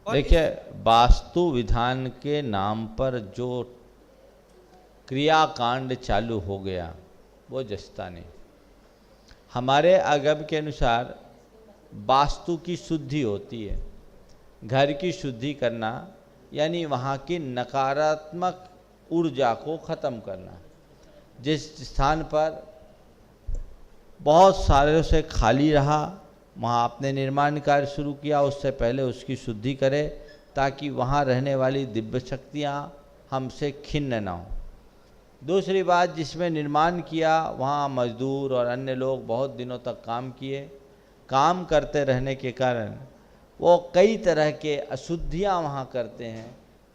देखिए, वास्तु विधान के नाम पर जो क्रियाकांड चालू हो गया वो जचता नहीं। हमारे आगम के अनुसार वास्तु की शुद्धि होती है, घर की शुद्धि करना, यानी वहाँ की नकारात्मक ऊर्जा को ख़त्म करना। जिस स्थान पर बहुत सालों से खाली रहा, वहाँ आपने निर्माण कार्य शुरू किया, उससे पहले उसकी शुद्धि करें, ताकि वहाँ रहने वाली दिव्य शक्तियाँ हमसे खिन्न ना हो। दूसरी बात, जिसमें निर्माण किया वहाँ मजदूर और अन्य लोग बहुत दिनों तक काम किए। काम करते रहने के कारण वो कई तरह के अशुद्धियाँ वहाँ करते हैं,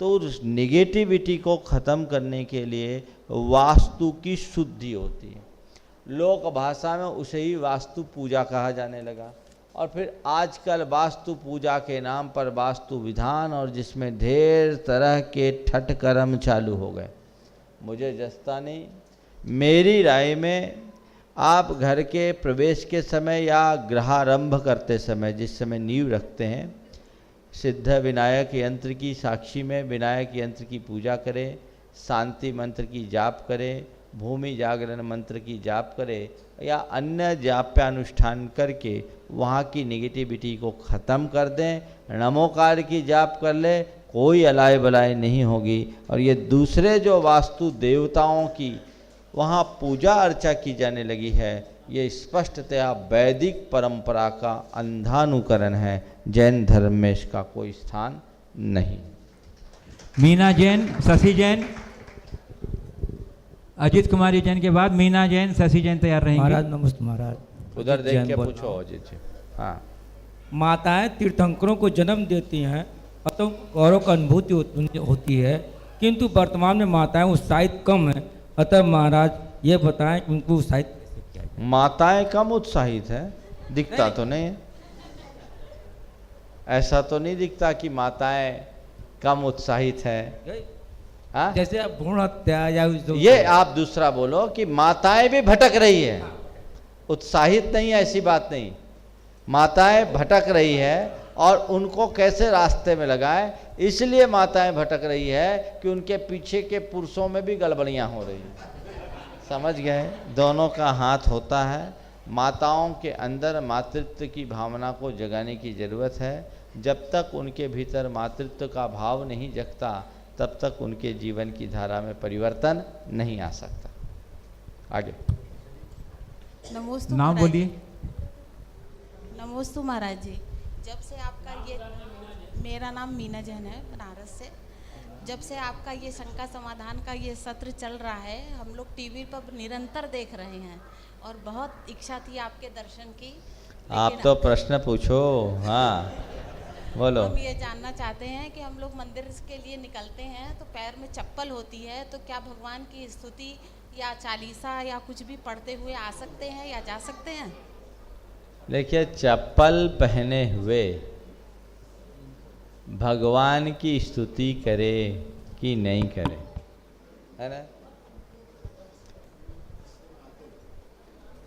तो उस निगेटिविटी को ख़त्म करने के लिए वास्तु की शुद्धि होती है। लोक भाषा में उसे ही वास्तु पूजा कहा जाने लगा, और फिर आजकल वास्तु पूजा के नाम पर वास्तु विधान, और जिसमें ढेर तरह के ठट कर्म चालू हो गए। मुझे जचता नहीं। मेरी राय में आप घर के प्रवेश के समय या गृहारंभ करते समय, जिस समय नींव रखते हैं, सिद्ध विनायक यंत्र की साक्षी में विनायक यंत्र की पूजा करें, शांति मंत्र की जाप करें, भूमि जागरण मंत्र की जाप करें, या अन्य जाप्यानुष्ठान करके वहाँ की नेगेटिविटी को ख़त्म कर दें। नमोकार की जाप कर ले, कोई अलाय बलाय नहीं होगी। और ये दूसरे जो वास्तु देवताओं की वहाँ पूजा अर्चा की जाने लगी है, ये स्पष्टतया वैदिक परंपरा का अंधानुकरण है। जैन धर्म में इसका कोई स्थान नहीं।
मीना जैन, शशि जैन, अजित कुमार जैन के बाद मीना जैन, शशि जैन तैयार रहेंगे।
महाराज नमस्ते। महाराज
उधर देख के पूछो अजित जी। हाँ,
माताएं तीर्थंकरों को जन्म देती हैं, अतः गौरव का अनुभूति होती है, किंतु वर्तमान में माताएं उत्साहित कम है। अतः महाराज ये बताएं कि उनको उत्साहित कैसे किया जाए?
माताएं कम उत्साहित है, दिखता तो नहीं है। ऐसा तो नहीं दिखता कि माताएं कम उत्साहित है। हाँ?
जैसे अब भ्रूण हत्या या
ये आप दूसरा बोलो कि माताएं भी भटक रही है, उत्साहित नहीं है, ऐसी बात नहीं। माताएं भटक रही है और उनको कैसे रास्ते में लगाएं, इसलिए माताएं भटक रही है कि उनके पीछे के पुरुषों में भी गड़बड़ियां हो रही हैं। समझ गए? दोनों का हाथ होता है। माताओं के अंदर मातृत्व की भावना को जगाने की ज़रूरत है। जब तक उनके भीतर मातृत्व का भाव नहीं जगता तब तक उनके जीवन की धारा में परिवर्तन नहीं आ सकता। आगे
नमोस्तु
नाम बोलिए।
नमोस्तु महाराज जी। जब से आपका ये, मेरा नाम मीना जैन है बनारस से। जब से आपका ये शंका समाधान का ये सत्र चल रहा है, हम लोग टीवी पर निरंतर देख रहे हैं और बहुत इच्छा थी आपके दर्शन की।
आप तो प्रश्न पूछो। हाँ बोलो।
हम ये जानना चाहते हैं कि हम लोग मंदिर के लिए निकलते हैं तो पैर में चप्पल होती है, तो क्या भगवान की स्तुति या चालीसा या कुछ भी पढ़ते हुए आ सकते हैं या जा सकते हैं?
देखिए, चप्पल पहने हुए भगवान की स्तुति करे कि नहीं करे, है ना?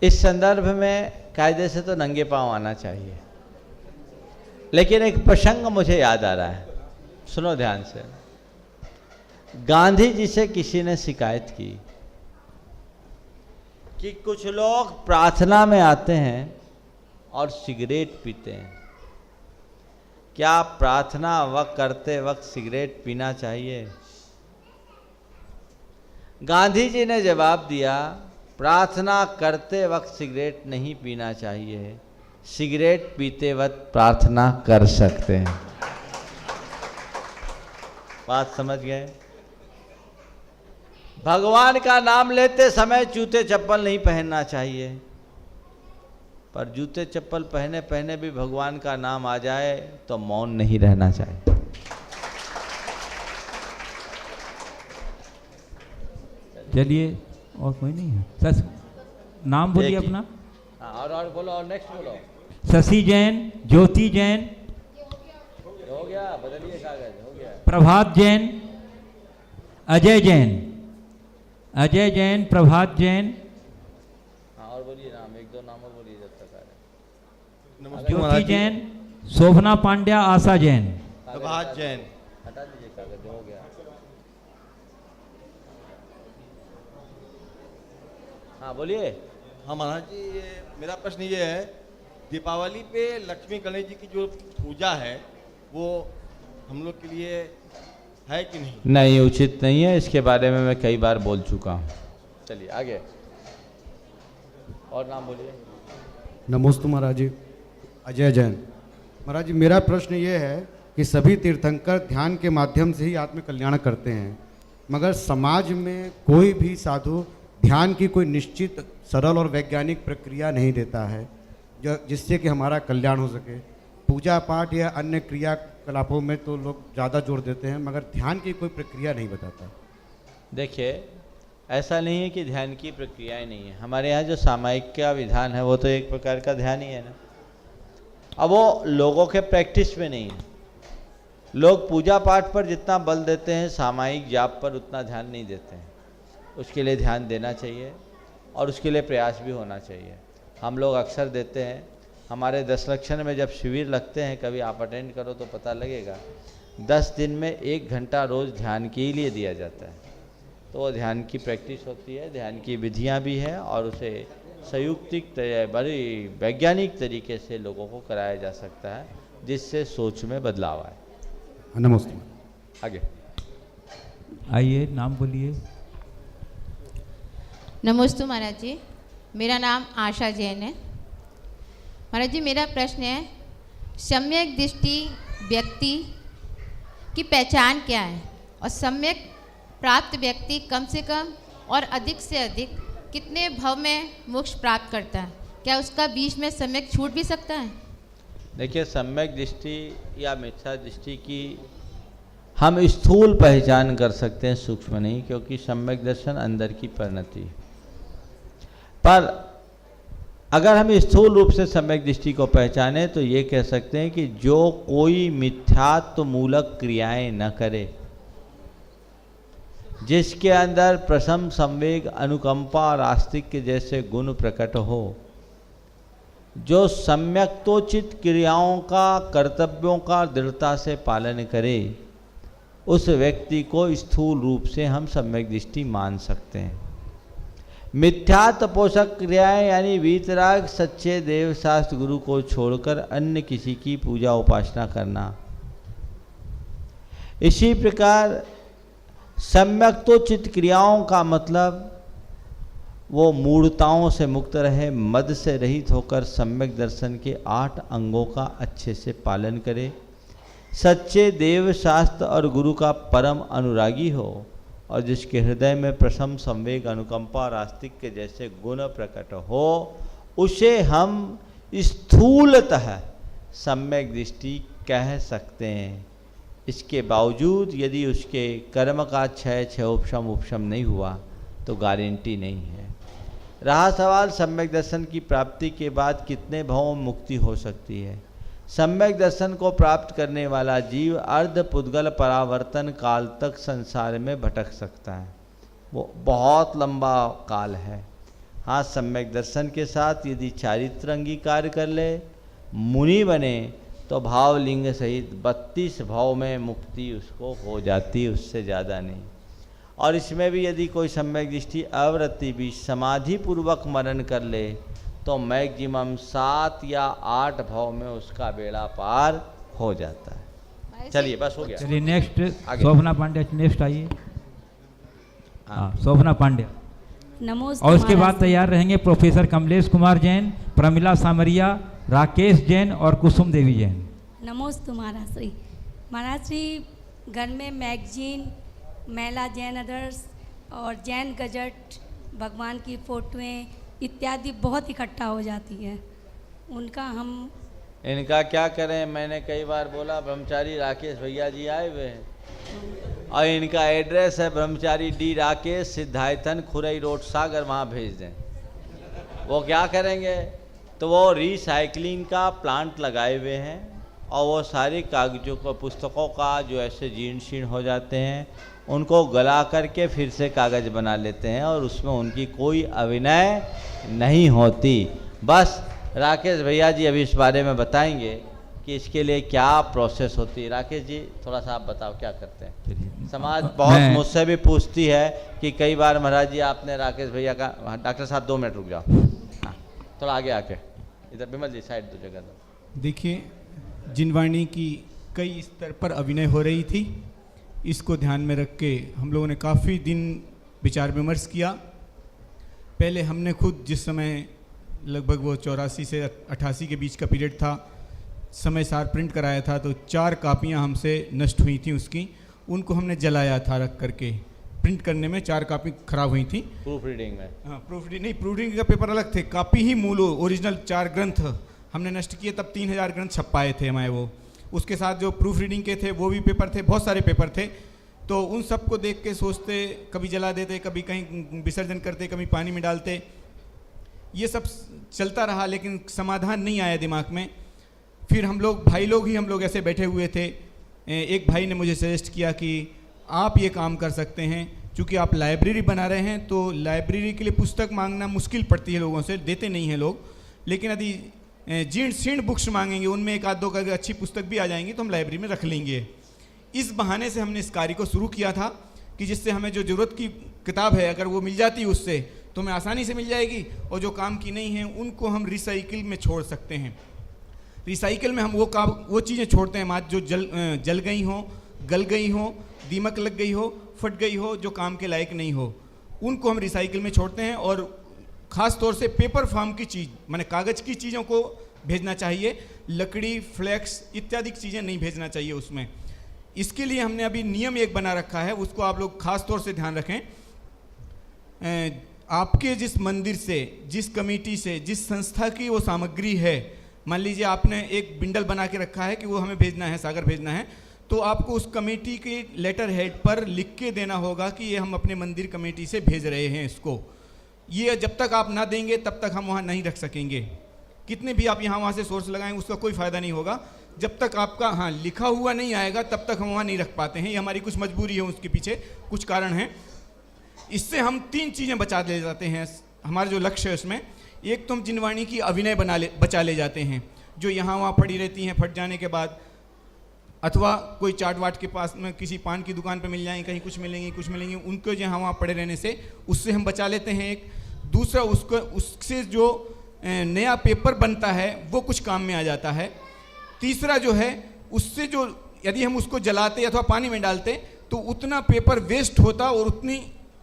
इस संदर्भ में कायदे से तो नंगे पांव आना चाहिए। लेकिन एक प्रसंग मुझे याद आ रहा है, सुनो ध्यान से। गांधी जी से किसी ने शिकायत की कि कुछ लोग प्रार्थना में आते हैं और सिगरेट पीते हैं, क्या प्रार्थना वक्त करते वक्त सिगरेट पीना चाहिए? गांधी जी ने जवाब दिया, प्रार्थना करते वक्त सिगरेट नहीं पीना चाहिए, सिगरेट पीते वक्त प्रार्थना कर सकते हैं। बात समझ गए? भगवान का नाम लेते समय जूते चप्पल नहीं पहनना चाहिए, पर जूते चप्पल पहने पहने भी भगवान का नाम आ जाए तो मौन नहीं रहना चाहिए।
चलिए, और कोई नहीं है सर? नाम बोलिए अपना।
और बोलो, और नेक्स्ट बोलो।
शशि जैन, ज्योति जैन,
हो गया, बदलिए कागज, हो गया।
प्रभात जैन, अजय जैन, अजय जैन, प्रभात जैन।
हाँ, और बोलिए नाम, एक दो नाम और बोलिए जब तक आ रहे।
ज्योति जैन, शोभना पांड्या, आशा जैन,
प्रभात जैन। हटा दीजिए कागज, हो गया। हाँ बोलिए।
हाँ महाराज जी, ये मेरा प्रश्न ये है, दीपावली पे लक्ष्मी गणेश जी की जो पूजा है वो हम लोग के लिए है कि नहीं?
नहीं, उचित नहीं है। इसके बारे में मैं कई बार बोल चुका हूँ। चलिए आगे, और नाम बोलिए।
नमोस्तु महाराज जी। अजय जैन। महाराज जी, मेरा प्रश्न ये है कि सभी तीर्थंकर ध्यान के माध्यम से ही आत्म कल्याण करते हैं, मगर समाज में कोई भी साधु ध्यान की कोई निश्चित सरल और वैज्ञानिक प्रक्रिया नहीं देता है जो जिससे कि हमारा कल्याण हो सके। पूजा पाठ या अन्य क्रियाकलापों में तो लोग ज़्यादा जोर देते हैं, मगर ध्यान की कोई प्रक्रिया नहीं बताता।
देखिए, ऐसा नहीं है कि ध्यान की प्रक्रियाएं नहीं है। हमारे यहाँ जो सामायिक का विधान है वो तो एक प्रकार का ध्यान ही है ना। अब वो लोगों के प्रैक्टिस में नहीं है। लोग पूजा पाठ पर जितना बल देते हैं, सामायिक जाप पर उतना ध्यान नहीं देते हैं। उसके लिए ध्यान देना चाहिए और उसके लिए प्रयास भी होना चाहिए। हम लोग अक्सर देते हैं। हमारे 10 लक्षण में जब शिविर लगते हैं, कभी आप अटेंड करो तो पता लगेगा, 10 दिन में 1 घंटा रोज़ ध्यान के लिए दिया जाता है। तो वो ध्यान की प्रैक्टिस होती है, ध्यान की विधियाँ भी हैं और उसे संयुक्तिक बड़ी वैज्ञानिक तरीके से लोगों को कराया जा सकता है, जिससे सोच में बदलाव आए।
नमस्ते।
आगे
आइए, नाम बोलिए।
नमस्ते महाराज जी, मेरा नाम आशा जैन है। महाराज जी, मेरा प्रश्न है, सम्यक दृष्टि व्यक्ति की पहचान क्या है और सम्यक प्राप्त व्यक्ति कम से कम और अधिक से अधिक कितने भव में मोक्ष प्राप्त करता है? क्या उसका बीच में सम्यक छूट भी सकता है?
देखिए, सम्यक दृष्टि या मिथ्या दृष्टि की हम स्थूल पहचान कर सकते हैं, सूक्ष्म नहीं, क्योंकि सम्यक दर्शन अंदर की परिणति। पर अगर हम स्थूल रूप से सम्यक दृष्टि को पहचाने तो ये कह सकते हैं कि जो कोई मिथ्यात्व मूलक क्रियाएं न करे, जिसके अंदर प्रशम, संवेग, अनुकंपा और आस्तिक्य जैसे गुण प्रकट हो, जो सम्यक्तोचित क्रियाओं का, कर्तव्यों का दृढ़ता से पालन करे, उस व्यक्ति को स्थूल रूप से हम सम्यक दृष्टि मान सकते हैं। मिथ्यात्व पोषक क्रियाएं यानी वीतराग, सच्चे देव शास्त्र गुरु को छोड़कर अन्य किसी की पूजा उपासना करना। इसी प्रकार सम्यक्तोचित क्रियाओं का मतलब वो मूढ़ताओं से मुक्त रहे, मद से रहित होकर सम्यक दर्शन के 8 अंगों का अच्छे से पालन करे, सच्चे देव शास्त्र और गुरु का परम अनुरागी हो और जिसके हृदय में प्रशम, संवेग, अनुकंपा और आस्तिक्य जैसे गुण प्रकट हो, उसे हम स्थूलतः सम्यक दृष्टि कह सकते हैं। इसके बावजूद यदि उसके कर्म का क्षय उपशम नहीं हुआ तो गारंटी नहीं है। रहा सवाल सम्यक दर्शन की प्राप्ति के बाद कितने भावों में मुक्ति हो सकती है। सम्यक दर्शन को प्राप्त करने वाला जीव अर्ध पुद्गल परावर्तन काल तक संसार में भटक सकता है। वो बहुत लंबा काल है। हाँ, सम्यक दर्शन के साथ यदि चारित्र अंगीकार कर ले, मुनि बने, तो भावलिंग सहित 32 भाव में मुक्ति उसको हो जाती, उससे ज़्यादा नहीं। और इसमें भी यदि कोई सम्यक दृष्टि अवृत्ति भी समाधि पूर्वक मनन कर ले तो मैक्सिमम 7 या 8 भाव में उसका बेड़ा पार हो जाता है। चलिए बस हो गया।
चलिए नेक्स्ट शोभना पांडे नेक्स्ट आइए। हाँ, शोभना पांडे।
नमस्ते।
और उसके बाद तैयार रहेंगे प्रोफेसर कमलेश कुमार जैन, प्रमिला सामरिया, राकेश जैन और कुसुम देवी जैन।
नमस्ते महाराज श्री। महाराज श्री, घर में मैगजीन, महिला जैन अदर्स और जैन गजट, भगवान की फोटोएं इत्यादि बहुत इकट्ठा हो जाती है। उनका हम
इनका क्या करें। मैंने कई बार बोला ब्रह्मचारी राकेश भैया जी आए हुए हैं और इनका एड्रेस है ब्रह्मचारी डी राकेश, सिद्धायतन, खुरई रोड, सागर, वहाँ भेज दें। वो क्या करेंगे, तो वो रिसाइकलिंग का प्लांट लगाए हुए हैं और वो सारी कागजों को, पुस्तकों का जो ऐसे जीर्ण शीर्ण हो जाते हैं उनको गला करके फिर से कागज़ बना लेते हैं और उसमें उनकी कोई अभिनय नहीं होती। बस राकेश भैया जी अभी इस बारे में बताएंगे कि इसके लिए क्या प्रोसेस होती है। राकेश जी थोड़ा सा आप बताओ क्या करते हैं। समाज बहुत मुझसे भी पूछती है कि कई बार महाराज जी आपने राकेश भैया का, डॉक्टर साहब 2 मिनट रुक जाओ, हाँ थोड़ा आगे आके इधर, विमल जी साइड 2 जगह दो।
देखिए, जिनवाणी की कई स्तर पर अभिनय हो रही थी, इसको ध्यान में रख के हम लोगों ने काफ़ी दिन विचार विमर्श किया। पहले हमने खुद, जिस समय लगभग वो 84 से 88 के बीच का पीरियड था, समय सार प्रिंट कराया था, तो 4 कापियां हमसे नष्ट हुई थी उसकी, उनको हमने जलाया था रख करके। प्रिंट करने में 4 कापी खराब हुई थी।
प्रूफ रीडिंग में?
हाँ, प्रूफ रीडिंग नहीं, प्रूफ रीडिंग का पेपर अलग थे, कापी ही मूल ओरिजिनल 4 ग्रंथ हमने नष्ट किए। तब 3000 ग्रंथ छप पाए थे हमारे वो। उसके साथ जो प्रूफ रीडिंग के थे वो भी पेपर थे, बहुत सारे पेपर थे। तो उन सबको देख के सोचते, कभी जला देते, कभी कहीं विसर्जन करते, कभी पानी में डालते, ये सब चलता रहा, लेकिन समाधान नहीं आया दिमाग में। फिर हम लोग ऐसे बैठे हुए थे। एक भाई ने मुझे सजेस्ट किया कि आप ये काम कर सकते हैं, क्योंकि आप लाइब्रेरी बना रहे हैं, तो लाइब्रेरी के लिए पुस्तक मांगना मुश्किल पड़ती है, लोगों से देते नहीं हैं लोग। लेकिन यदि जीर्ण शीर्ण बुक्स मांगेंगे, उनमें 1-2 का अच्छी पुस्तक भी आ जाएंगी तो हम लाइब्रेरी में रख लेंगे। इस बहाने से हमने इस कार्य को शुरू किया था कि जिससे हमें जो ज़रूरत की किताब है, अगर वो मिल जाती उससे तो हमें आसानी से मिल जाएगी, और जो काम की नहीं है उनको हम रिसाइकिल में छोड़ सकते हैं। रिसाइकिल में हम वो चीज़ें छोड़ते हैं जो जल गई हों, गल गई हों, दीमक लग गई हो, फट गई हो, जो काम के लायक नहीं हो, उनको हम रिसाइकिल में छोड़ते हैं। और ख़ास तौर से पेपर फॉर्म की चीज़, माने कागज़ की चीज़ों को भेजना चाहिए, लकड़ी, फ्लेक्स इत्यादि चीज़ें नहीं भेजना चाहिए उसमें। इसके लिए हमने अभी नियम एक बना रखा है, उसको आप लोग खास तौर से ध्यान रखें। आपके जिस मंदिर से, जिस कमेटी से, जिस संस्था की वो सामग्री है, मान लीजिए आपने एक बिंडल बना के रखा है कि वो हमें भेजना है, सागर भेजना है, तो आपको उस कमेटी के लेटर हेड पर लिख के देना होगा कि ये हम अपने मंदिर कमेटी से भेज रहे हैं इसको। ये जब तक आप ना देंगे तब तक हम वहाँ नहीं रख सकेंगे। कितने भी आप यहाँ वहाँ से सोर्स लगाएं उसका कोई फ़ायदा नहीं होगा। जब तक आपका हाँ लिखा हुआ नहीं आएगा तब तक हम वहाँ नहीं रख पाते हैं। ये हमारी कुछ मजबूरी है, उसके पीछे कुछ कारण हैं। इससे हम 3 चीज़ें बचा ले जाते हैं। हमारा जो लक्ष्य है उसमें, एक तो हम जिनवाणी की अभिनय बचा ले जाते हैं, जो यहाँ वहाँ पड़ी रहती हैं फट जाने के बाद, अथवा कोई चाट वाट के पास में किसी पान की दुकान पे मिल जाएंगे, कहीं कुछ मिलेंगे, उनको जहाँ वहाँ पड़े रहने से उससे हम बचा लेते हैं। एक दूसरा, उससे जो नया पेपर बनता है वो कुछ काम में आ जाता है। तीसरा जो है, उससे जो यदि हम उसको जलाते अथवा पानी में डालते तो उतना पेपर वेस्ट होता और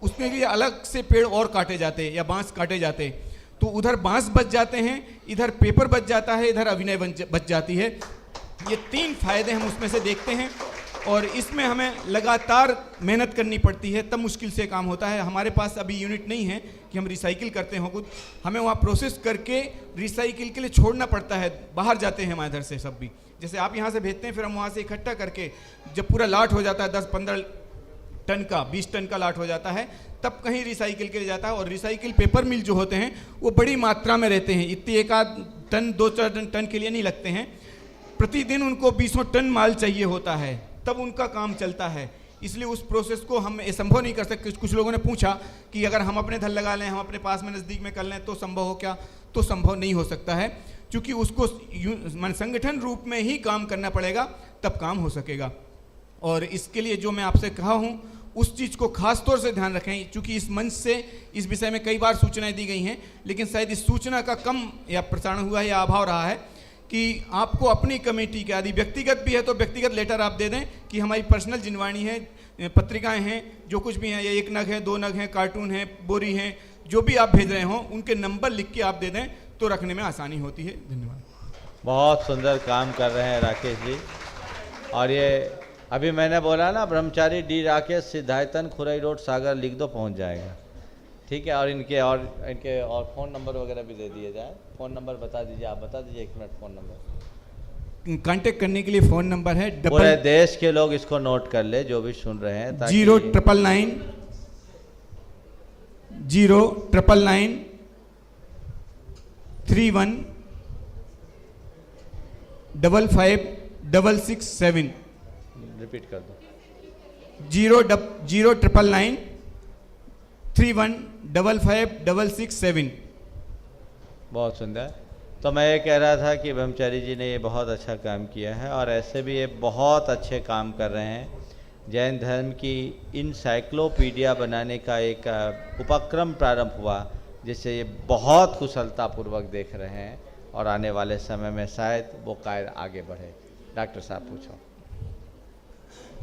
उसके लिए अलग से पेड़ और काटे जाते या बांस काटे जाते। तो उधर बांस बच जाते हैं, इधर पेपर बच जाता है, इधर अभिनय बच जाती है। ये 3 फायदे हम उसमें से देखते हैं और इसमें हमें लगातार मेहनत करनी पड़ती है, तब मुश्किल से काम होता है। हमारे पास अभी यूनिट नहीं है कि हम रिसाइकिल करते हों कुछ, हमें वहाँ प्रोसेस करके रिसाइकिल के लिए छोड़ना पड़ता है। बाहर जाते हैं हमारे इधर से सब भी, जैसे आप यहाँ से भेजते हैं, फिर हम वहाँ से इकट्ठा करके जब पूरा लाट हो जाता है 10-15 टन का, 20 टन का लाट हो जाता है, तब कहीं रिसाइकिल के लिए जाता है। और रिसाइकिल पेपर मिल जो होते हैं वो बड़ी मात्रा में रहते हैं, इतनी 1-8 टन 2-4 टन के लिए नहीं लगते हैं। प्रतिदिन उनको 20 टन माल चाहिए होता है, तब उनका काम चलता है। इसलिए उस प्रोसेस को हम संभव नहीं कर सकते। कुछ लोगों ने पूछा कि अगर हम अपने धन लगा लें, हम अपने पास में नज़दीक में कर लें तो संभव हो क्या? तो संभव नहीं हो सकता है, क्योंकि उसको संगठन रूप में ही काम करना पड़ेगा, तब काम हो सकेगा। और इसके लिए जो मैं आपसे कहा हूँ उस चीज़ को खास तौर से ध्यान रखें, क्योंकि इस मंच से इस विषय में कई बार सूचनाएं दी गई हैं, लेकिन शायद इस सूचना का कम या प्रसारण हुआ है या अभाव रहा है कि आपको अपनी कमेटी के, यदि व्यक्तिगत भी है तो व्यक्तिगत लेटर आप दे दें कि हमारी पर्सनल जिनवाणी है, पत्रिकाएं हैं, जो कुछ भी हैं, या 1 नग है, 2 नग हैं, कार्टून है, बोरी हैं, जो भी आप भेज रहे हों उनके नंबर लिख के आप दे दें तो रखने में आसानी होती है। धन्यवाद।
बहुत सुंदर काम कर रहे हैं राकेश जी। और ये अभी मैंने बोला ना, ब्रह्मचारी डी राकेश, सिद्धायतन, खुरई रोड, सागर, लिख दो, पहुंच जाएगा। ठीक है। और इनके और फ़ोन नंबर वगैरह भी दे दिए जाए। फ़ोन नंबर बता दीजिए, आप बता दीजिए 1 मिनट फ़ोन नंबर।
कांटेक्ट करने के लिए फ़ोन नंबर है
पूरे देश के लोग इसको नोट कर ले, जो भी सुन रहे हैं,
0999 099 31 55667।
रिपीट कर दो।
0999 31 55667।
बहुत सुंदर। तो मैं ये कह रहा था कि ब्रह्मचारी जी ने ये बहुत अच्छा काम किया है और ऐसे भी ये बहुत अच्छे काम कर रहे हैं। जैन धर्म की इनसाइक्लोपीडिया बनाने का एक उपक्रम प्रारंभ हुआ, जिससे ये बहुत कुशलतापूर्वक देख रहे हैं और आने वाले समय में शायद वो कार्य आगे बढ़े। डॉक्टर साहब पूछो।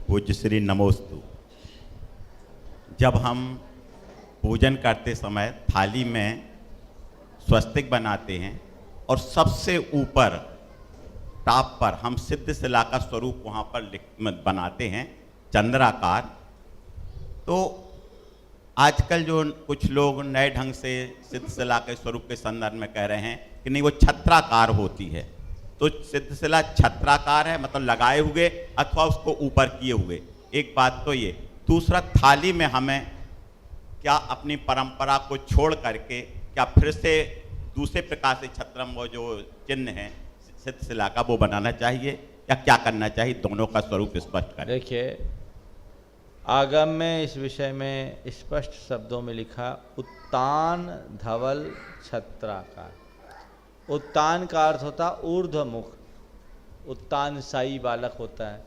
पूज्य श्री नमोस्तु। जब हम पूजन करते समय थाली में स्वस्तिक बनाते हैं और सबसे ऊपर टॉप पर हम सिद्ध शिला का स्वरूप वहाँ पर बनाते हैं, चंद्राकार। तो आजकल जो कुछ लोग नए ढंग से सिद्ध शिला के स्वरूप के संदर्भ में कह रहे हैं कि नहीं, वो छत्राकार होती है। तो सिद्ध शिला छत्राकार है, मतलब लगाए हुए अथवा उसको ऊपर किए हुए। एक बात तो ये। दूसरा, थाली में हमें क्या अपनी परंपरा को छोड़ करके क्या फिर से दूसरे प्रकार से छत्रम, वो जो चिन्ह है सिद्ध शिला का, वो बनाना चाहिए या क्या करना चाहिए? दोनों का स्वरूप स्पष्ट करें।
देखिए, आगम में इस विषय में स्पष्ट शब्दों में लिखा, उत्तान धवल छत्राकार। उत्तान का अर्थ होता ऊर्ध्वमुख, उत्तान साई बालक होता है।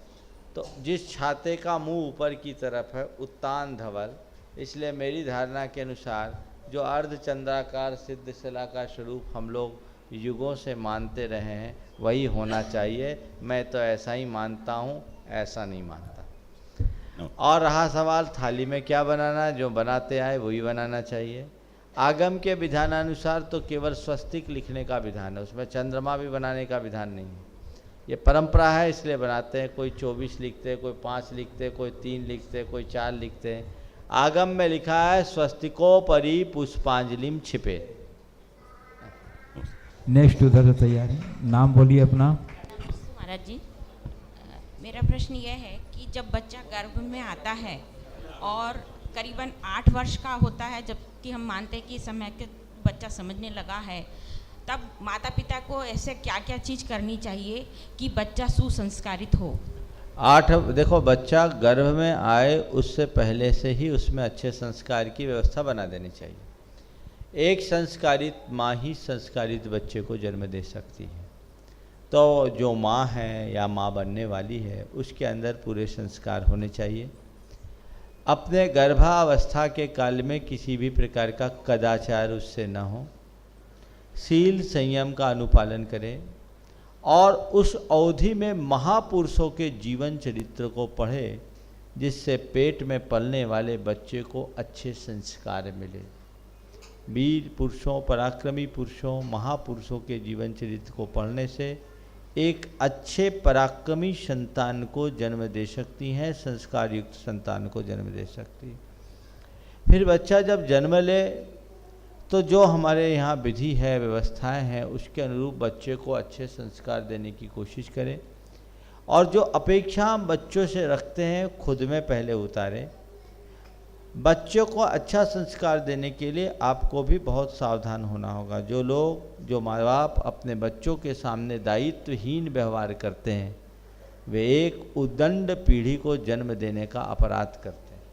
तो जिस छाते का मुंह ऊपर की तरफ है, उत्तान धवल। इसलिए मेरी धारणा के अनुसार जो अर्धचंद्राकार सिद्ध शिला का स्वरूप हम लोग युगों से मानते रहे हैं, वही होना चाहिए। मैं तो ऐसा ही मानता हूँ, ऐसा नहीं मानता। और रहा सवाल थाली में क्या बनाना, जो बनाते आए वही बनाना चाहिए। आगम के विधानानुसार तो केवल स्वस्तिक लिखने का विधान है, उसमें चंद्रमा भी बनाने का विधान नहीं है। ये परंपरा है, इसलिए बनाते हैं। कोई 24 लिखते हैं, कोई 5 लिखते हैं, कोई 3 लिखते हैं, कोई 4 लिखते हैं। आगम में लिखा है स्वस्तिकोपरि पुष्पांजलिम छिपे।
नेक्स्ट उधर से तैयार है। नाम बोलिए अपना।
महाराज जी, मेरा प्रश्न यह है कि जब बच्चा गर्भ में आता है और करीबन 8 वर्ष का होता है, जबकि हम मानते हैं कि इस समय के बच्चा समझने लगा है, तब माता पिता को ऐसे क्या क्या चीज़ करनी चाहिए कि बच्चा सुसंस्कारित हो?
देखो, बच्चा गर्भ में आए उससे पहले से ही उसमें अच्छे संस्कार की व्यवस्था बना देनी चाहिए। एक संस्कारित माँ ही संस्कारित बच्चे को जन्म दे सकती है। तो जो माँ है या माँ बनने वाली है उसके अंदर पूरे संस्कार होने चाहिए। अपने गर्भावस्था के काल में किसी भी प्रकार का कदाचार उससे न हो, शील संयम का अनुपालन करें और उस अवधि में महापुरुषों के जीवन चरित्र को पढ़े, जिससे पेट में पलने वाले बच्चे को अच्छे संस्कार मिले। वीर पुरुषों, पराक्रमी पुरुषों, महापुरुषों के जीवन चरित्र को पढ़ने से एक अच्छे पराक्रमी संतान को जन्म दे सकती हैं, संस्कार युक्त संतान को जन्म दे सकती है। फिर बच्चा जब जन्म ले तो जो हमारे यहाँ विधि है, व्यवस्थाएं हैं, उसके अनुरूप बच्चे को अच्छे संस्कार देने की कोशिश करें और जो अपेक्षा हम बच्चों से रखते हैं खुद में पहले उतारें। बच्चों को अच्छा संस्कार देने के लिए आपको भी बहुत सावधान होना होगा। जो माँ बाप अपने बच्चों के सामने दायित्वहीन व्यवहार करते हैं, वे एक उद्दंड पीढ़ी को जन्म देने का अपराध करते हैं।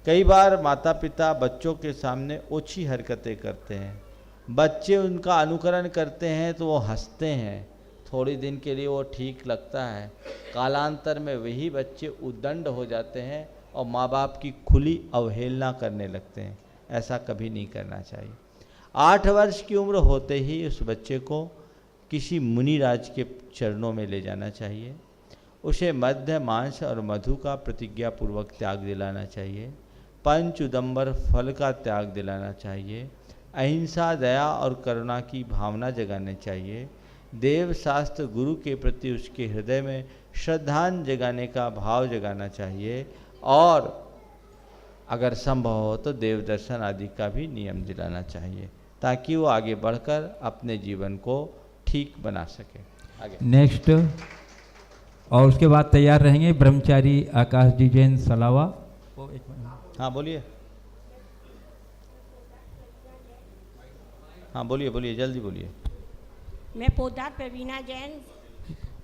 कई बार माता पिता बच्चों के सामने ओछी हरकतें करते हैं, बच्चे उनका अनुकरण करते हैं तो वो हंसते हैं, थोड़ी दिन के लिए वो ठीक लगता है, कालांतर में वही बच्चे उद्दंड हो जाते हैं और माँ बाप की खुली अवहेलना करने लगते हैं। ऐसा कभी नहीं करना चाहिए। 8 वर्ष की उम्र होते ही उस बच्चे को किसी मुनिराज के चरणों में ले जाना चाहिए, उसे मध्य, मांस और मधु का प्रतिज्ञापूर्वक त्याग दिलाना चाहिए, पंच उदंबर फल का त्याग दिलाना चाहिए, अहिंसा, दया और करुणा की भावना जगानी चाहिए, देव शास्त्र गुरु के प्रति उसके हृदय में श्रद्धांजलि जगाने का भाव जगाना चाहिए और अगर संभव हो तो देव दर्शन आदि का भी नियम दिलाना चाहिए, ताकि वो आगे बढ़कर अपने जीवन को ठीक बना सके। आगे
नेक्स्ट, और उसके बाद तैयार रहेंगे ब्रह्मचारी आकाश जी जैन सलावा।
हाँ बोलिए, हाँ बोलिए, जल्दी बोलिए।
मैं पोदार प्रवीणा जैन।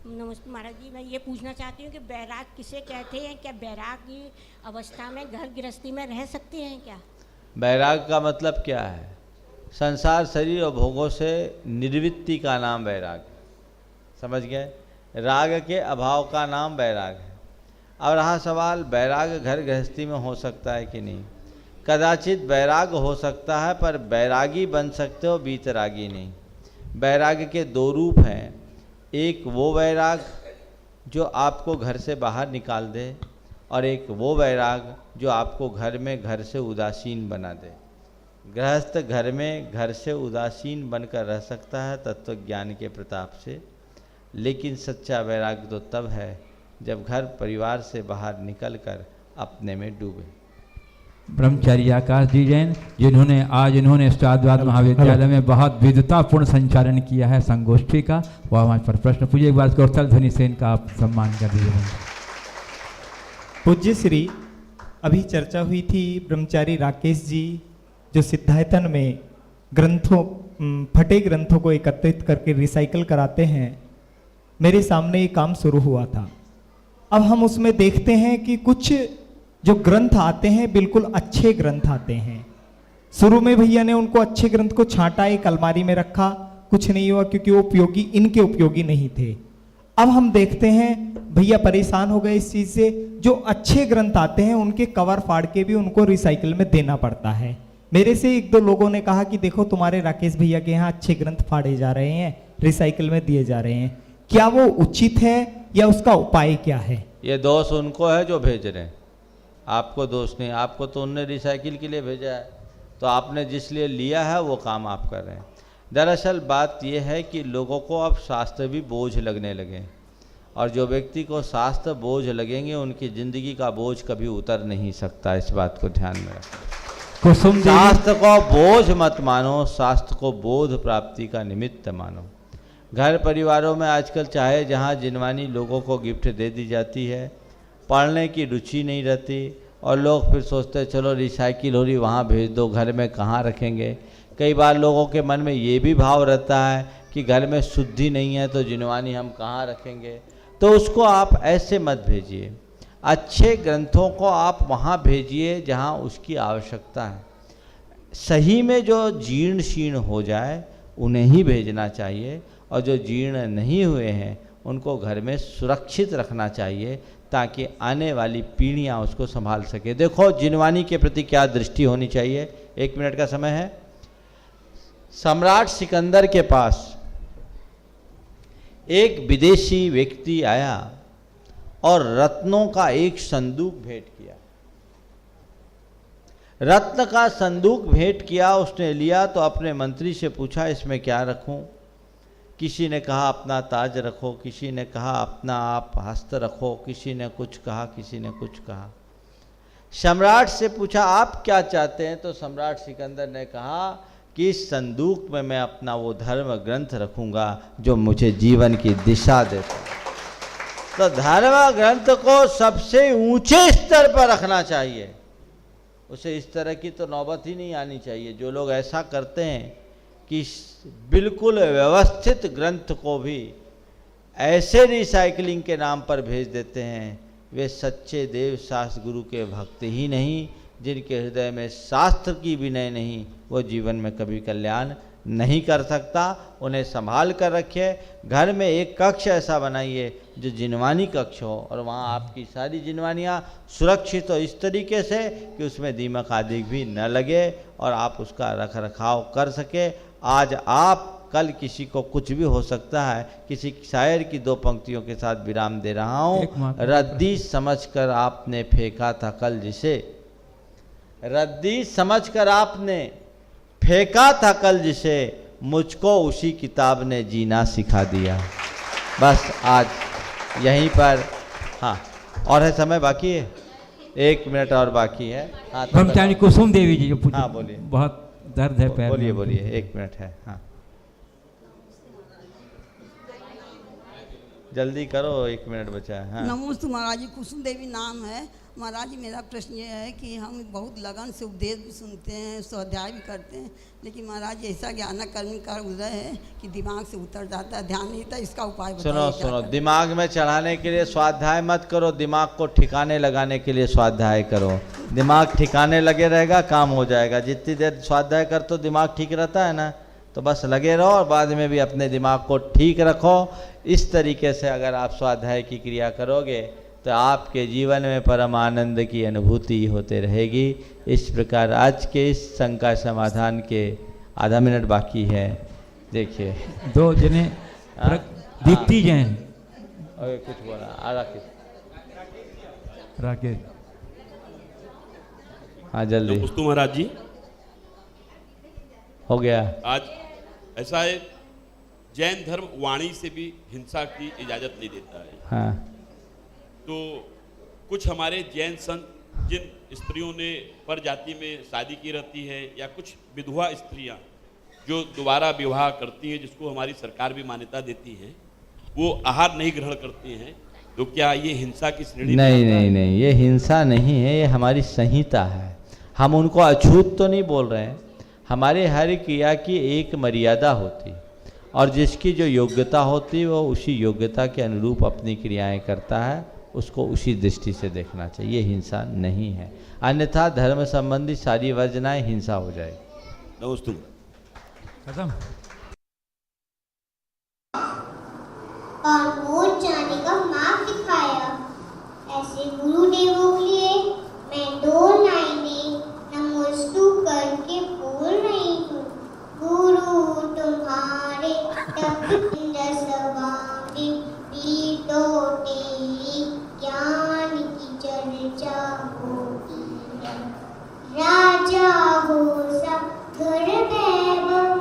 नमस्ते महाराज जी, मैं ये पूछना चाहती हूँ कि बैराग किसे कहते हैं? क्या बैराग की अवस्था में घर गृहस्थी में रह सकते हैं क्या?
बैराग का मतलब क्या है? संसार, शरीर और भोगों से निर्वृत्ति का नाम बैराग, समझ गए? राग के अभाव का नाम बैराग है। अब रहा सवाल, बैराग घर गृहस्थी में हो सकता है कि नहीं? कदाचित बैराग हो सकता है, पर बैरागी बन सकते हो, बीतरागी नहीं। बैराग के 2 रूप हैं, एक वो बैराग जो आपको घर से बाहर निकाल दे और एक वो बैराग जो आपको घर से उदासीन बना दे। गृहस्थ घर में घर से उदासीन बनकर रह सकता है तत्व ज्ञान के प्रताप से, लेकिन सच्चा वैराग्य तो तब है जब घर परिवार से बाहर निकलकर अपने में डूबे।
ब्रह्मचारी आकाश जी जैन, जिन्होंने आज इन्होंने स्टाद्वाद महाविद्यालय में बहुत विद्वतापूर्ण संचालन किया है संगोष्ठी का, वह हमारे पर प्रश्न पूछिए। एक बार कौशल ध्वनि से इनका आप सम्मान कर दीजिए।
पूज्य श्री, अभी चर्चा हुई थी ब्रह्मचारी राकेश जी जो सिद्धायतन में फटे ग्रंथों को एकत्रित करके रिसाइकल कराते हैं। मेरे सामने ये काम शुरू हुआ था। अब हम उसमें देखते हैं कि कुछ जो ग्रंथ आते हैं बिल्कुल अच्छे ग्रंथ आते हैं। शुरू में भैया ने उनको अच्छे ग्रंथ को छांटा, एक अलमारी में रखा, कुछ नहीं हुआ क्योंकि वो उपयोगी, इनके उपयोगी नहीं थे। अब हम देखते हैं भैया परेशान हो गए इस चीज से, जो अच्छे ग्रंथ आते हैं उनके कवर फाड़ के भी उनको रिसाइकिल में देना पड़ता है। मेरे से 1-2 लोगों ने कहा कि देखो तुम्हारे राकेश भैया के यहाँ अच्छे ग्रंथ फाड़े जा रहे हैं, रिसाइकिल में दिए जा रहे हैं, क्या वो उचित है या उसका उपाय क्या है?
ये दोष उनको है जो भेज रहे हैं, आपको दोष नहीं। आपको तो उनने रिसाइकिल के लिए भेजा है, तो आपने जिस लिए लिया है वो काम आप कर रहे हैं। दरअसल बात यह है कि लोगों को अब शास्त्र भी बोझ लगने लगे, और जो व्यक्ति को शास्त्र बोझ लगेंगे उनकी ज़िंदगी का बोझ कभी उतर नहीं सकता। इस बात को ध्यान में रखो। शास्त्र को बोझ मत मानो, शास्त्र को बोध प्राप्ति का निमित्त मानो। घर परिवारों में आजकल चाहे जहाँ जिनवानी लोगों को गिफ्ट दे दी जाती है, पढ़ने की रुचि नहीं रहती, और लोग फिर सोचते हैं चलो रिसाइकिल हो रही वहाँ भेज दो, घर में कहाँ रखेंगे। कई बार लोगों के मन में ये भी भाव रहता है कि घर में शुद्धि नहीं है तो जिनवानी हम कहाँ रखेंगे। तो उसको आप ऐसे मत भेजिए, अच्छे ग्रंथों को आप वहाँ भेजिए जहाँ उसकी आवश्यकता है। सही में जो जीर्ण शीर्ण हो जाए उन्हें ही भेजना चाहिए, और जो जीर्ण नहीं हुए हैं उनको घर में सुरक्षित रखना चाहिए ताकि आने वाली पीढ़ियाँ उसको संभाल सके। देखो जिनवानी के प्रति क्या दृष्टि होनी चाहिए। 1 मिनट का समय है। सम्राट सिकंदर के पास एक विदेशी व्यक्ति आया और रत्नों का एक संदूक भेंट किया। रत्न का संदूक भेंट किया, उसने लिया तो अपने मंत्री से पूछा इसमें क्या रखूं। किसी ने कहा अपना ताज रखो, किसी ने कहा अपना आप हस्त रखो, किसी ने कुछ कहा, किसी ने कुछ कहा। सम्राट से पूछा आप क्या चाहते हैं, तो सम्राट सिकंदर ने कहा कि इस संदूक में मैं अपना वो धर्म ग्रंथ रखूंगा जो मुझे जीवन की दिशा देता है। तो धर्म ग्रंथ को सबसे ऊंचे स्तर पर रखना चाहिए, उसे इस तरह की तो नौबत ही नहीं आनी चाहिए। जो लोग ऐसा करते हैं कि बिल्कुल व्यवस्थित ग्रंथ को भी ऐसे रिसाइकलिंग के नाम पर भेज देते हैं, वे सच्चे देव शास्त्र गुरु के भक्त ही नहीं। जिनके हृदय में शास्त्र की विनय नहीं, वो जीवन में कभी कल्याण नहीं कर सकता। उन्हें संभाल कर रखिए। घर में एक कक्ष ऐसा बनाइए जो जिनवानी कक्ष हो, और वहाँ आपकी सारी जिनवानियाँ सुरक्षित हो इस तरीके से कि उसमें दीमक आदि भी न लगे और आप उसका रख रखाव कर सके। आज आप, कल किसी को कुछ भी हो सकता है। किसी शायर की 2 पंक्तियों के साथ विराम दे रहा हूँ। रद्दी समझकर आपने फेंका था कल जिसे, रद्दी समझकर आपने फेंका था कल जिसे, मुझको उसी किताब ने जीना सिखा दिया। बस आज यहीं पर। हाँ, और है समय बाकी है, 1 मिनट और बाकी है। हाँ,
ब्रह्मचारी कुसुम देवी जी जो पूछे।
हाँ बोलिए।
बहुत दर्द है पैर में।
बोलिए 1 मिनट है। हाँ जल्दी करो, 1 मिनट बचा है। हाँ।
नमोस्तु महाराज जी, कुसुम देवी नाम है। महाराज जी मेरा प्रश्न ये है कि हम बहुत लगन से उपदेश भी सुनते हैं, स्वाध्याय भी करते हैं, लेकिन महाराज जी ऐसा ज्ञान कर्म का उदय है कि दिमाग से उतर जाता है, ध्यान नहीं था। इसका उपाय बताइए।
सुनो, दिमाग में चढ़ाने के लिए स्वाध्याय मत करो, दिमाग को ठिकाने लगाने के लिए स्वाध्याय करो। दिमाग ठिकाने लगे रहेगा, काम हो जाएगा। जितनी देर स्वाध्याय कर तो दिमाग ठीक रहता है ना, तो बस लगे रहो और बाद में भी अपने दिमाग को ठीक रखो। इस तरीके से अगर आप स्वाध्याय की क्रिया करोगे तो आपके जीवन में परम आनंद की अनुभूति होते रहेगी। इस प्रकार आज के इस शंका समाधान के आधा मिनट बाकी है। देखिए
2 जने दीप्ति जैन।
कुछ बोला
राकेश।
हाँ जल्दी।
नमस्ते महाराज जी।
हो गया।
आज ऐसा है, जैन धर्म वाणी से भी हिंसा की इजाजत नहीं देता है।
हाँ।
तो कुछ हमारे जैन संत जिन स्त्रियों ने पर जाति में शादी की रहती है, या कुछ विधवा स्त्रियां जो दोबारा विवाह करती हैं, जिसको हमारी सरकार भी मान्यता देती है, वो आहार नहीं ग्रहण करती हैं, तो क्या ये हिंसा की श्रेणी?
नहीं, ये हिंसा नहीं है, ये हमारी संहिता है। हम उनको अछूत तो नहीं बोल रहे हैं। हमारे हर क्रिया की एक मर्यादा होती, और जिसकी जो योग्यता होती वो उसी योग्यता के अनुरूप अपनी क्रियाएं करता है, उसको उसी दृष्टि से देखना चाहिए। ये हिंसा नहीं है, अन्यथा धर्म संबंधी सारी वर्जनाएं हिंसा हो जाएगी।
नमस्ते।
खत्म।
और पहुंच जाने का मार्ग दिखाया। ऐसे गुरुदेवों के लिए मैं 2 लाइनें नमोस्तु करके बोल रही हूँ। गुरु तुम्हारे तब सवांगे पीठो तेरी ज्ञान की चर्चा होती है। राजा हो सब घर वैभव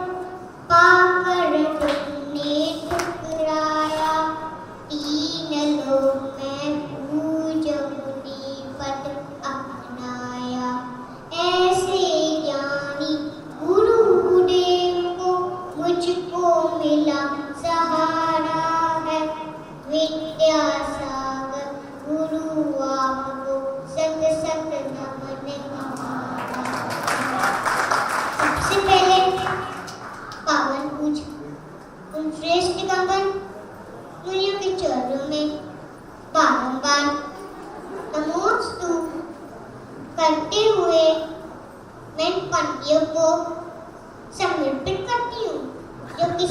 पाकर तुमने ठुकराया। 3 लोक में पूज मुनि पद अक्षरों में बारंबार नमोस्तु करते हुए मैं पंक्तियों को समर्पित करती हूँ, जो कि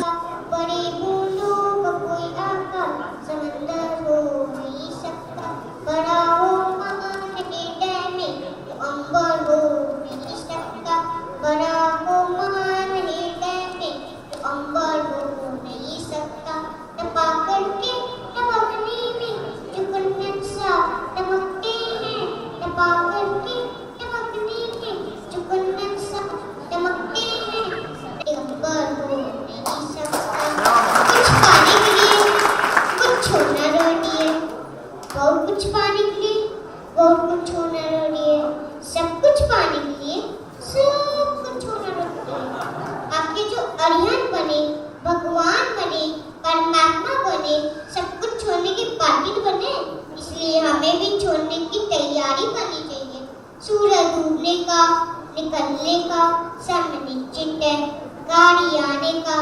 बड़े बूंदों का कोई आकार समंदर हो नहीं सकता, बड़ा हो महान हृदय में तो अंबर हो नहीं सकता, बड़ा हो महान हृदय में तो अंबर हो नहीं सकता, तपा करके अग्नि में जो कन्नट सा टपकते हैं, तपा करके अग्नि में जो कन्नट सा टपकते हैं, अंबर हो नहीं सकता। कुछ पाने के लिए कुछ छोड़ना जरूरी है, बहुत कुछ पाने के लिए बहुत कुछ छोड़ना जरूरी है, सब कुछ पाने के लिए सब कुछ छोड़ना जरूरी है। आपके जो अरिहंत बने, भगवान बने, परमात्मा बने, सब कुछ छोड़ने के पाटिल बने, इसलिए हमें भी छोड़ने की तैयारी करनी चाहिए। सूरज डूबने का, निकलने का समय निश्चित है, गाड़ी आने का,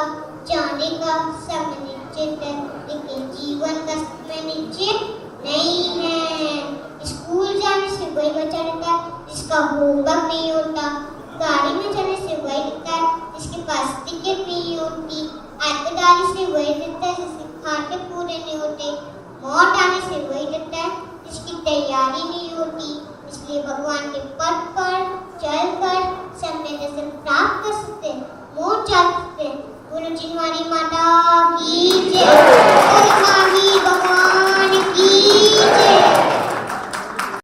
जाने का समय निश्चित है, लेकिन जीवन का समय निश्चित नहीं है। स्कूल जाने से वही बचा रहता है जिसका होमवर्क नहीं होता, गाड़ी में जाने से वही रहता है जिसके पास टिकट नहीं होती, आटदारी से वही रहता है जिसके खाते पूरे नहीं होते, मौत आने से वही रहता है जिसकी तैयारी नहीं होती। इसलिए भगवान के पद पर चलकर समय दर्शन प्राप्त कर सकते हैं। मौत